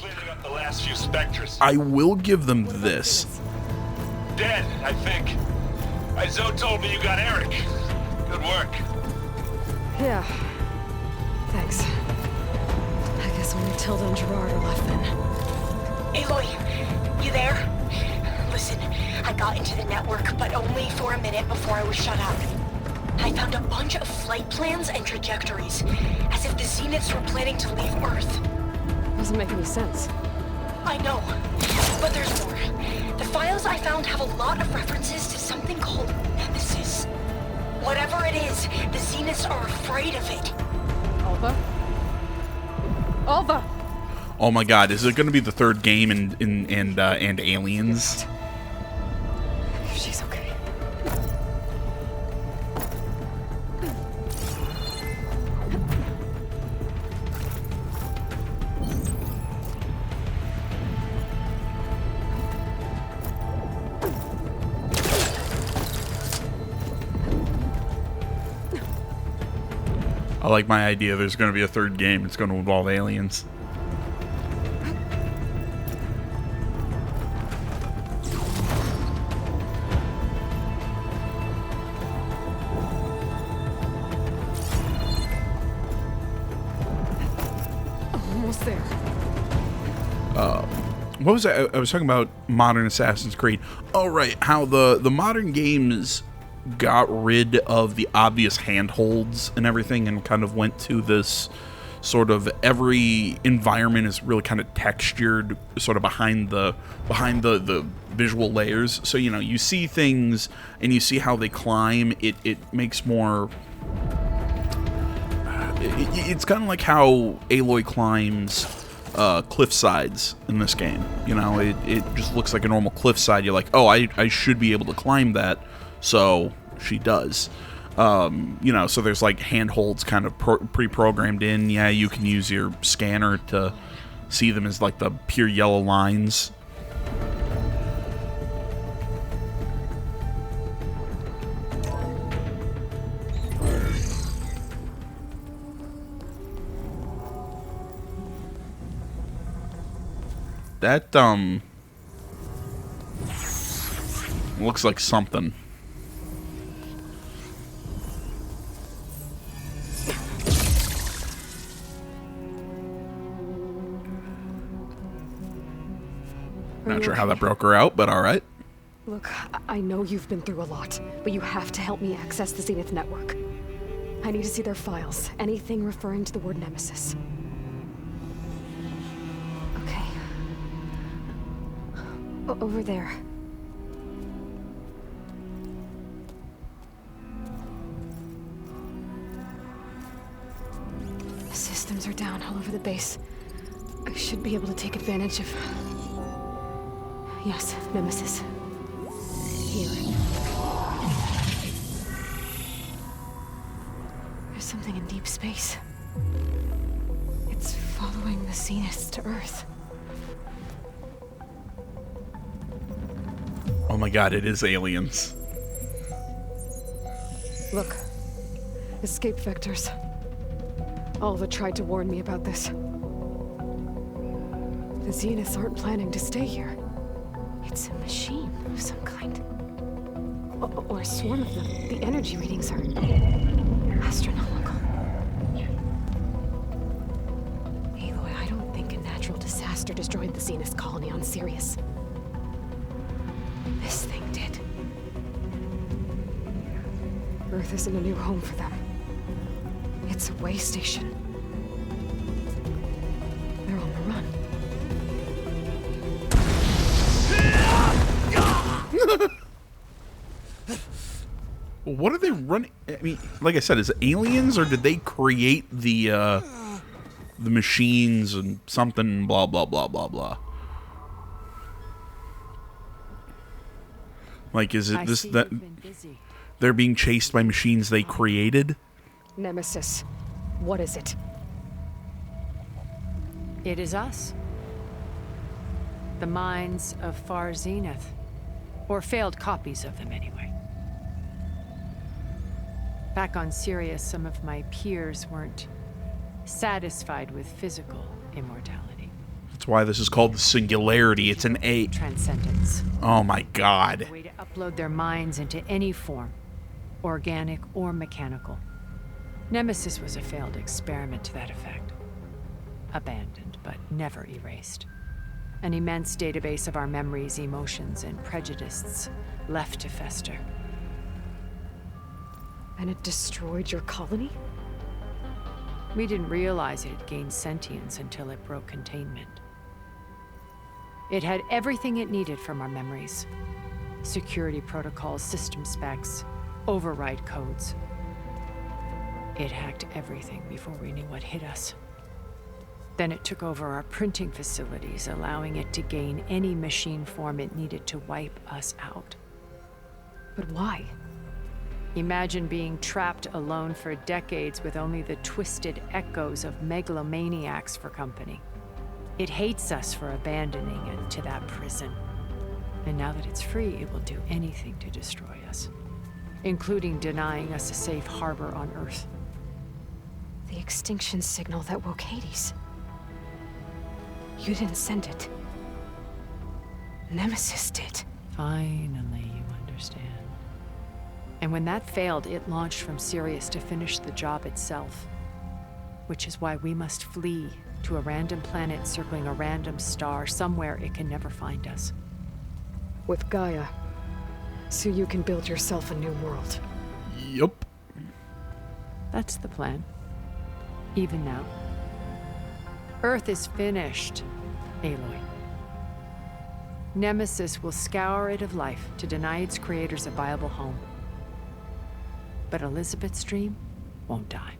Few specters. I will give them this. Dead, I think. Zoe told me you got Eric. Good work. Yeah. Thanks. I guess only Tilda and Gerard are left then. Aloy, you there? Listen, I got into the network, but only for a minute before I was shut out. I found a bunch of flight plans and trajectories, as if the Zeniths were planning to leave Earth. Doesn't make any sense. I know, but there's more. The files I found have a lot of references to something called Nemesis. Whatever it is, the Zeniths are afraid of it. Alva? Alva! Oh my god, is it going to be the third game and Aliens? She's okay. I like my idea. There's going to be a third game. It's going to involve aliens. Almost there. What was I was talking about modern Assassin's Creed. Oh, right. How the modern games got rid of the obvious handholds and everything and kind of went to this sort of every environment is really kind of textured sort of behind the visual layers. So, you know, you see things and you see how they climb. It makes more... It's kind of like how Aloy climbs cliff sides in this game. You know, it just looks like a normal cliffside. You're like, oh, I should be able to climb that. So she does. You know, so there's like handholds kind of pre-programmed in. Yeah, you can use your scanner to see them as like the pure yellow lines. That looks like something. Not sure how that broke her out, but alright. Look, I know you've been through a lot, but you have to help me access the Zenith network. I need to see their files, anything referring to the word Nemesis. Over there. The systems are down all over the base. I should be able to take advantage of... Yes, Nemesis. Here. There's something in deep space. It's following the Zeniths to Earth. Oh my god, it is aliens. Look. Escape vectors. Alva tried to warn me about this. The Zeniths aren't planning to stay here. It's a machine of some kind. Or a swarm of them. The energy readings are astronomical. Aloy, I don't think a natural disaster destroyed the Zenith colony on Sirius. This thing did. Earth isn't a new home for them. It's a way station. They're on the run. What are they running? I mean, like I said, is it aliens, or did they create the machines and something? Blah blah blah blah blah. Like, is it this that they're being chased by machines they created? Nemesis, what is it? It is us. The minds of Far Zenith. Or failed copies of them, anyway. Back on Sirius, some of my peers weren't satisfied with physical immortality. That's why this is called the Singularity. It's an A. Transcendence. Oh my god. A way to upload their minds into any form, organic or mechanical. Nemesis was a failed experiment to that effect. Abandoned, but never erased. An immense database of our memories, emotions, and prejudices left to fester. And it destroyed your colony? We didn't realize it had gained sentience until it broke containment. It had everything it needed from our memories. Security protocols, system specs, override codes. It hacked everything before we knew what hit us. Then it took over our printing facilities, allowing it to gain any machine form it needed to wipe us out. But why? Imagine being trapped alone for decades with only the twisted echoes of megalomaniacs for company. It hates us for abandoning it to that prison. And now that it's free, it will do anything to destroy us, including denying us a safe harbor on Earth. The extinction signal that woke Hades. You didn't send it. Nemesis did. Finally, you understand. And when that failed, it launched from Sirius to finish the job itself. Which is why we must flee to a random planet circling a random star, somewhere it can never find us. With Gaia. So you can build yourself a new world. Yup. That's the plan. Even now. Earth is finished, Aloy. Nemesis will scour it of life to deny its creators a viable home. But Elizabeth's dream won't die.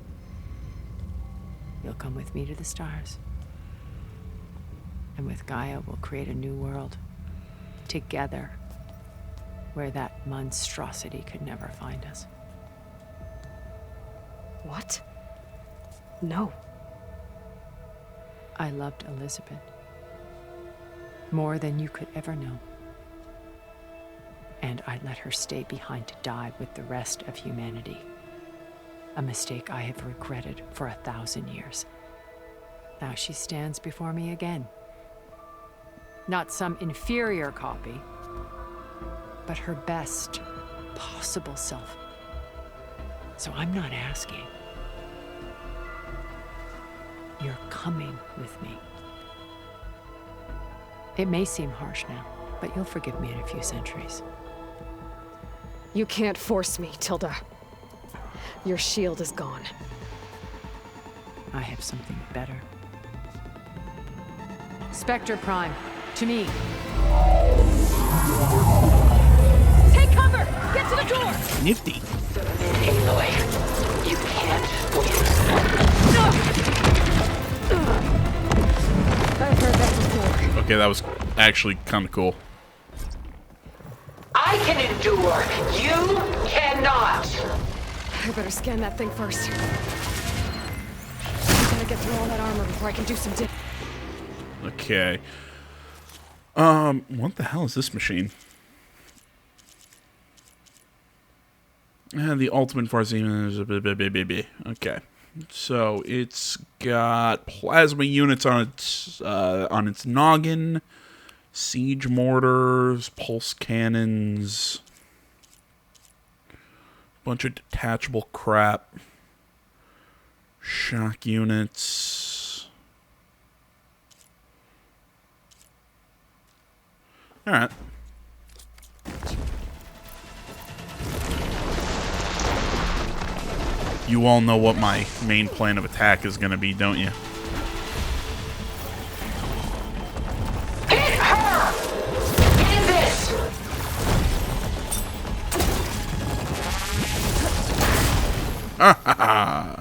You'll come with me to the stars. And with Gaia, we'll create a new world. Together. Where that monstrosity could never find us. What? No. I loved Elizabeth. More than you could ever know. And I let her stay behind to die with the rest of humanity. A mistake I have regretted for 1,000 years. Now she stands before me again. Not some inferior copy, but her best possible self. So I'm not asking. You're coming with me. It may seem harsh now, but you'll forgive me in a few centuries. You can't force me, Tilda. Your shield is gone. I have something better. Spectre Prime, to me. Take cover! Get to the door! Nifty. Aloy, you can't win. I've heard that before. Okay, that was actually kind of cool. I can endure. You cannot. I better scan that thing first. I gotta get through all that armor before I can do some Okay. What the hell is this machine? The ultimate Farzima is okay. So it's got plasma units on its noggin, siege mortars, pulse cannons, bunch of detachable crap, shock units. All right. You all know what my main plan of attack is going to be, don't you? Hit her! Hit this! Ha ha ha!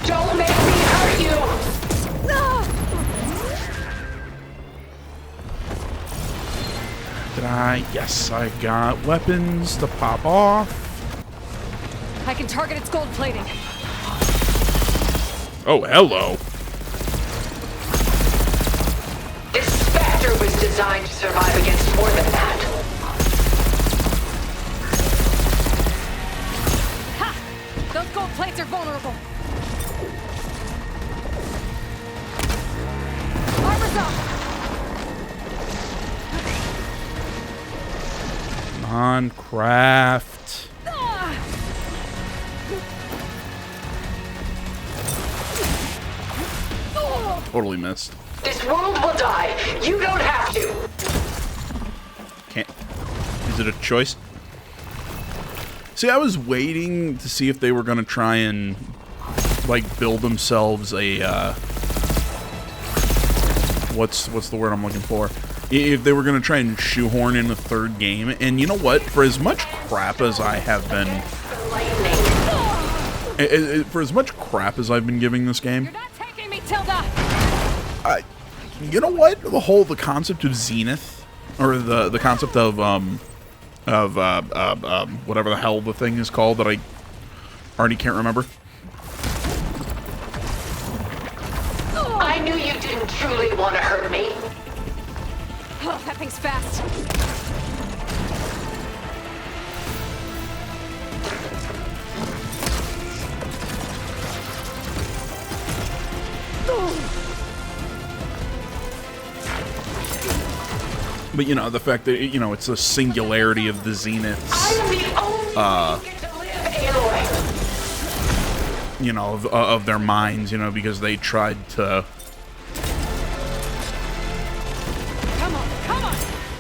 Don't make me hurt you! Did I? Yes, I got weapons to pop off. I can target its gold plating. Oh, hello. This Spectre was designed to survive against more than that. Ha! Those gold plates are vulnerable. Armor's up! Non-craft. Totally missed. This world will die. You don't have to. Can't. Is it a choice? See, I was waiting to see if they were going to try and, like, build themselves a, what's the word I'm looking for? If they were going to try and shoehorn in a third game. And you know what? For as much crap as I have been... For as much crap as I've been giving this game... You're not taking me, Tilda! You know what? The concept of Zenith, or the concept of whatever the hell the thing is called that I already can't remember. I knew you didn't truly want to hurt me. Oh, that thing's fast. But, you know, the fact that, you know, it's a singularity of the Zeniths. You know, of their minds, you know, because they tried to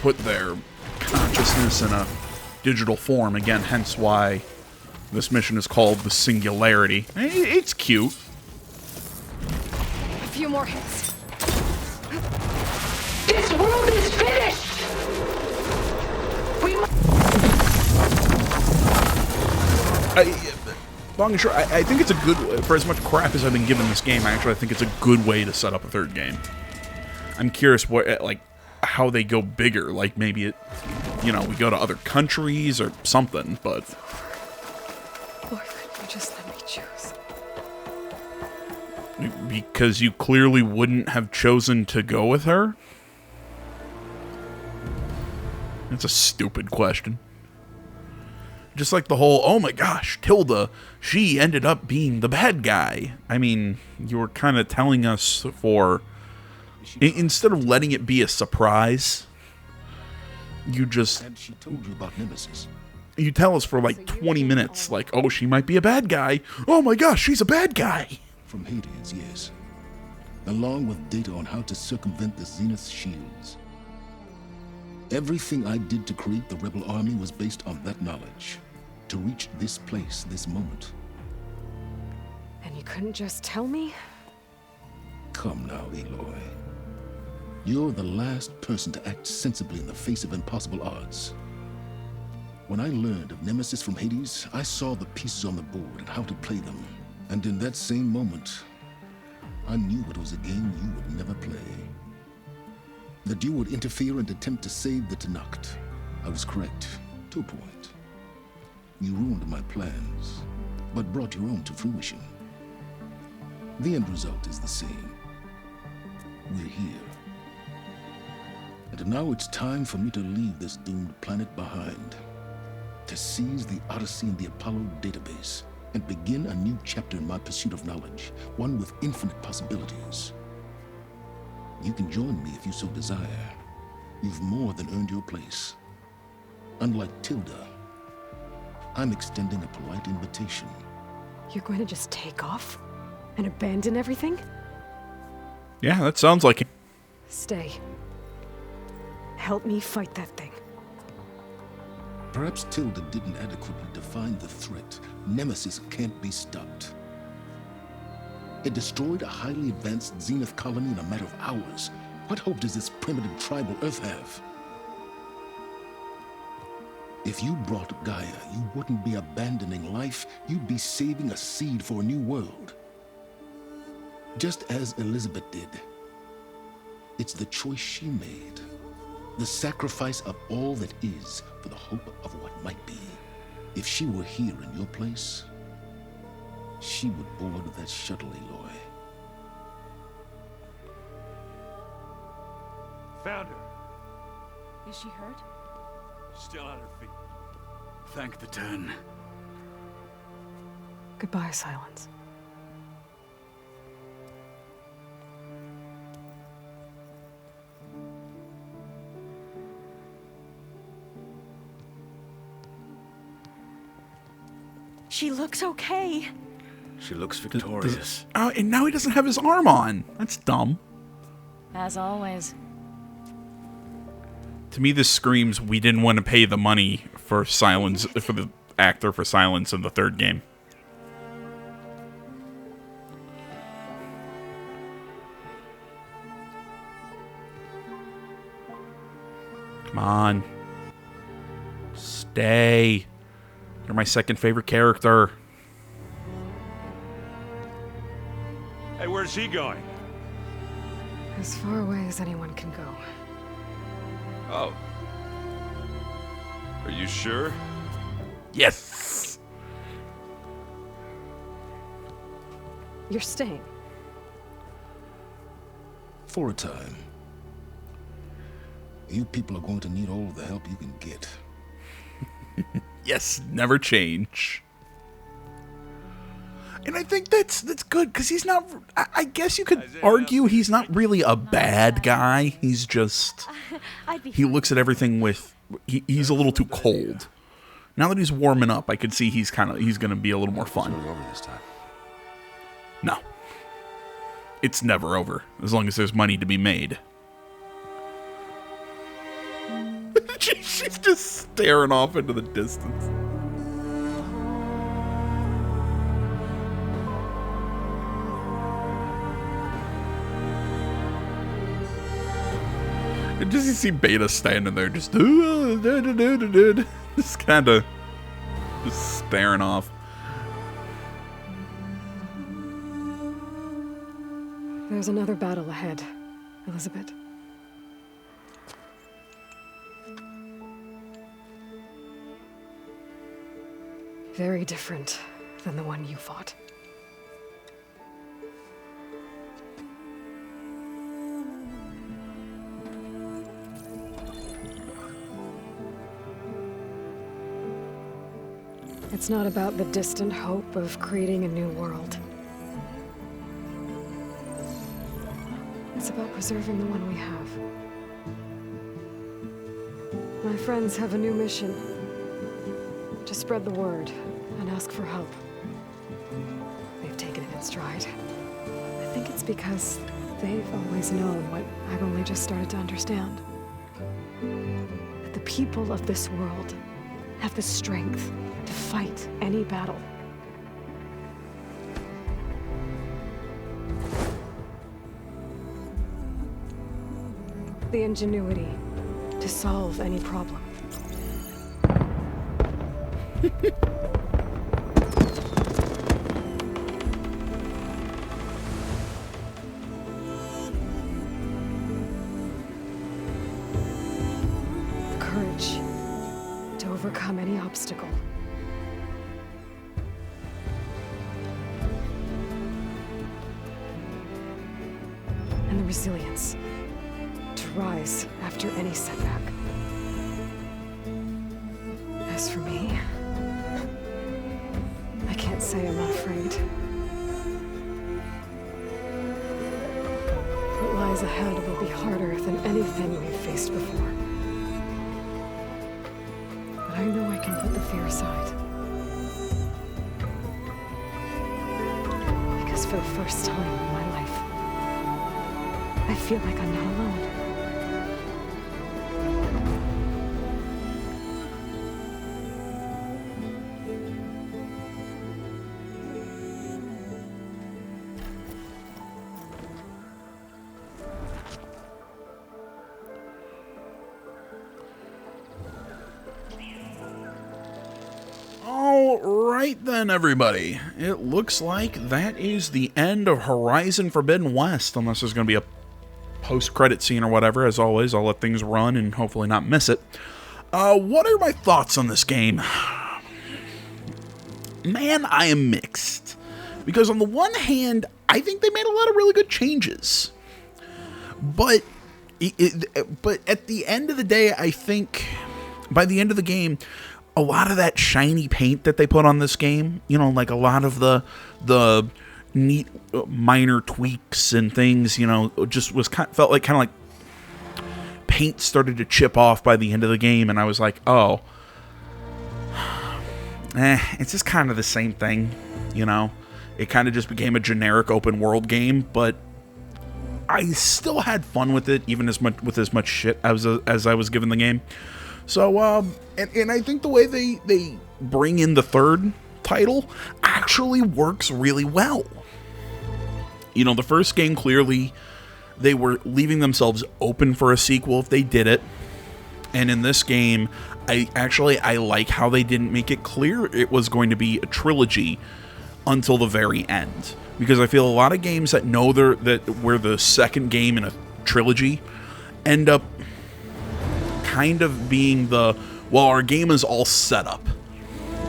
put their consciousness in a digital form. Again, hence why this mission is called the Singularity. It's cute. A few more hits. This world is finished! Long and short, I think it's a good, for as much crap as I've been given this game, actually I think it's a good way to set up a third game. I'm curious what, like, how they go bigger, like maybe it, you know, we go to other countries or something, but... Why couldn't you just let me choose? Because you clearly wouldn't have chosen to go with her? That's a stupid question. Just like the whole, oh my gosh, Tilda, she ended up being the bad guy. I mean, you were kind of telling us for... Instead of letting it be a surprise, you just... And she told you about Nemesis. You tell us for like 20 minutes, like, oh, she might be a bad guy. Oh my gosh, she's a bad guy. From Hades, yes. along with data on how to circumvent the Zenith shields. Everything I did to create the Rebel Army was based on that knowledge. To reach this place, this moment. And you couldn't just tell me? Come now, Aloy. You're the last person to act sensibly in the face of impossible odds. When I learned of Nemesis from Hades, I saw the pieces on the board and how to play them. And in that same moment, I knew it was a game you would never play. That you would interfere and attempt to save the Tenakth. I was correct, to a point. You ruined my plans, but brought your own to fruition. The end result is the same. We're here. And now it's time for me to leave this doomed planet behind. To seize the Odyssey and the Apollo database, and begin a new chapter in my pursuit of knowledge, one with infinite possibilities. You can join me if you so desire. You've more than earned your place. Unlike Tilda, I'm extending a polite invitation. You're going to just take off? And abandon everything? Yeah, that sounds like it. Stay. Help me fight that thing. Perhaps Tilda didn't adequately define the threat. Nemesis can't be stopped. It destroyed a highly advanced Zenith colony in a matter of hours. What hope does this primitive tribal Earth have? If you brought Gaia, you wouldn't be abandoning life, you'd be saving a seed for a new world. Just as Elizabeth did. It's the choice she made. The sacrifice of all that is for the hope of what might be. If she were here in your place, she would board that shuttle, Aloy. Found her. Is she hurt? Still on her feet. Thank the Ten. Goodbye, Silence. She looks okay. She looks victorious. Oh, and now he doesn't have his arm on. That's dumb. As always. To me, this screams we didn't want to pay the money for Silence, for the actor for Silence in the third game. Come on. Stay. You're my second favorite character. Hey, where's he going? As far away as anyone can go. Oh. Are you sure? Yes! You're staying. For a time. You people are going to need all the help you can get. Yes, never change. And I think that's good, because he's not... I guess you could argue he's not really a bad guy. He's just... He looks at everything with... He's a little too cold. Now that he's warming up, I could see he's going to be a little more fun. It's over this time. No. It's never over, as long as there's money to be made. She's just staring off into the distance. And just you see Beta standing there, just kind of just staring off. There's another battle ahead, Elizabeth. Very different than the one you fought. It's not about the distant hope of creating a new world. It's about preserving the one we have. My friends have a new mission. To spread the word and ask for help. They've taken it in stride. I think it's because They've always known what I've only just started to understand. That the people of this world have the strength to fight any battle. The ingenuity to solve any problem. The courage to overcome any obstacle. And the resilience to rise after any setback. As for me, I can't say I'm not afraid. What lies ahead will be harder than anything we've faced before. But I know I can put the fear aside. Because for the first time in my life, I feel like I'm not alone. Alright then, everybody. It looks like that is the end of Horizon Forbidden West, unless there's going to be a post-credit scene or whatever. As always, I'll let things run and hopefully not miss it. What are my thoughts on this game? Man, I am mixed. Because on the one hand, I think they made a lot of really good changes. But at the end of the day, I think by the end of the game, a lot of that shiny paint that they put on this game, you know, like a lot of the neat minor tweaks and things, you know, just felt like kind of like paint started to chip off by the end of the game, and I was like, oh, it's just kind of the same thing, you know. It kind of just became a generic open world game, but I still had fun with it, even as much shit as I was given the game. So, and I think the way they bring in the third title actually works really well. You know, the first game, clearly, they were leaving themselves open for a sequel if they did it. And in this game, I like how they didn't make it clear it was going to be a trilogy until the very end. Because I feel a lot of games that know that we're the second game in a trilogy end up kind of being well, our game is all set up.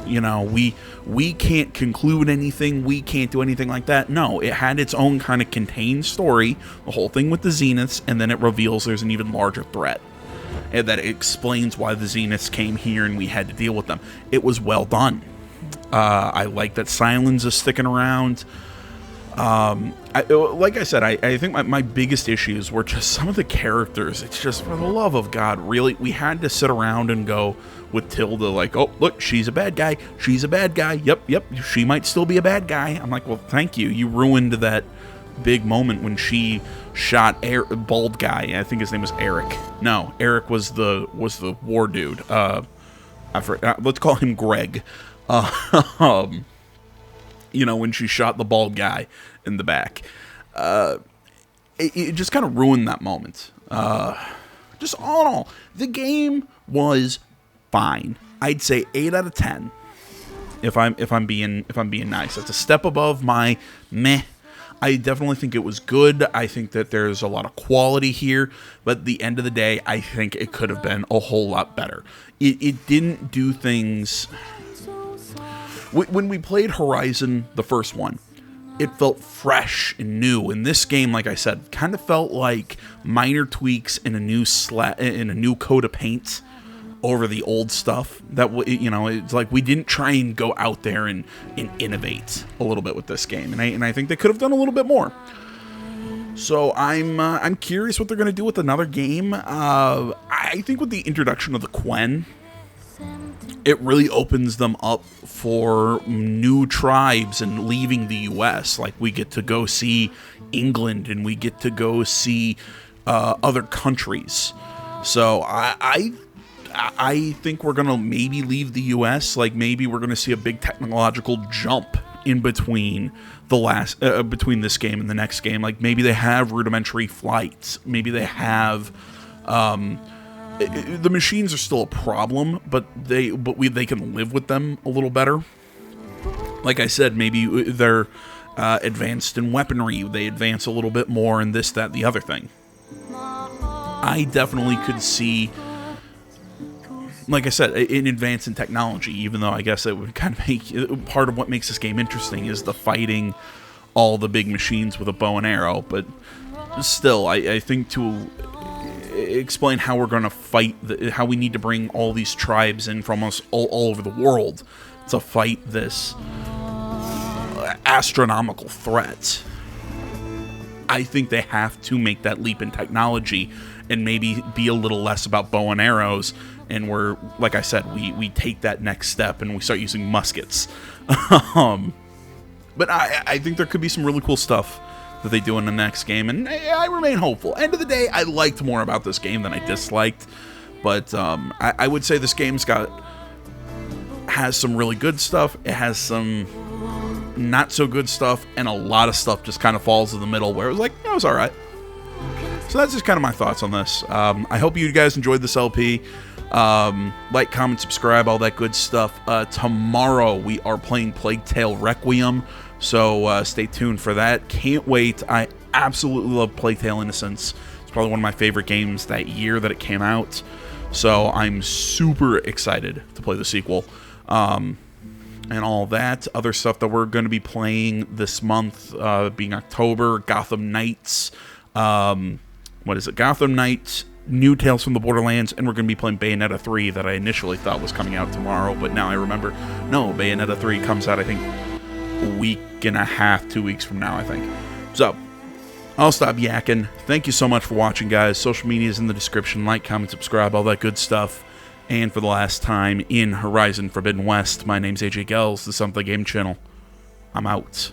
You know, we can't conclude anything, we can't do anything like that. No, it had its own kind of contained story, the whole thing with the Zeniths, and then it reveals there's an even larger threat. And that it explains why the Zeniths came here and we had to deal with them. It was well done. I like that Sylens is sticking around. Like I said, I think my biggest issues were just some of the characters. It's just, for the love of God, really, we had to sit around and go with Tilda like, oh, look, she's a bad guy. She's a bad guy. Yep, she might still be a bad guy. I'm like, well, thank you. You ruined that big moment when she shot bald guy. I think his name was Eric. No, Eric was the war dude. Let's call him Greg. You know, when she shot the bald guy in the back. It just kind of ruined that moment. Just all in all, the game was fine. I'd say 8 out of 10. If I'm being nice. That's a step above my meh. I definitely think it was good. I think that there's a lot of quality here, but at the end of the day, I think it could have been a whole lot better. It didn't do things. When we played Horizon, the first one, it felt fresh and new. And this game, like I said, kind of felt like minor tweaks in a new coat of paint over the old stuff. That, you know, it's like we didn't try and go out there and innovate a little bit with this game. And I think they could have done a little bit more. So I'm curious what they're going to do with another game. I think with the introduction of the Quen, it really opens them up for new tribes and leaving the U.S. Like, we get to go see England and we get to go see other countries. So I think we're gonna maybe leave the U.S. Like, maybe we're gonna see a big technological jump in between between this game and the next game. Like, maybe they have rudimentary flights. Maybe they have. The machines are still a problem, but they can live with them a little better. Like I said, maybe they're advanced in weaponry. They advance a little bit more in this, that, the other thing. I definitely could see, like I said, an advance in technology, even though I guess it would kind of make, part of what makes this game interesting is the fighting all the big machines with a bow and arrow. But still, I think to explain how we're going to fight, how we need to bring all these tribes in from us all over the world to fight this astronomical threat. I think they have to make that leap in technology and maybe be a little less about bow and arrows, and we're, like I said, we take that next step and we start using muskets. But I think there could be some really cool stuff that they do in the next game, and I remain hopeful. End of the day, I liked more about this game than I disliked, but I would say this game's has some really good stuff. It has some not so good stuff, and a lot of stuff just kind of falls in the middle where it was like, it was alright. So that's just kind of my thoughts on this. I hope you guys enjoyed this LP. Like, comment, subscribe, all that good stuff. Tomorrow we are playing Plague Tale Requiem, so stay tuned for that. Can't wait. I absolutely love Plague Tale Innocence. It's probably one of my favorite games that year that it came out, so I'm super excited to play the sequel. And all that other stuff that we're going to be playing this month, being October, Gotham Knights, what is it, Gotham Knights, New Tales from the Borderlands, and we're going to be playing Bayonetta 3 that I initially thought was coming out tomorrow, but now I remember, no, Bayonetta 3 comes out, I think, a week and a half, 2 weeks from now, I think. So, I'll stop yakking. Thank you so much for watching, guys. Social media is in the description. Like, comment, subscribe, all that good stuff. And for the last time in Horizon Forbidden West, my name's AJ Gels, the Something Game Channel. I'm out.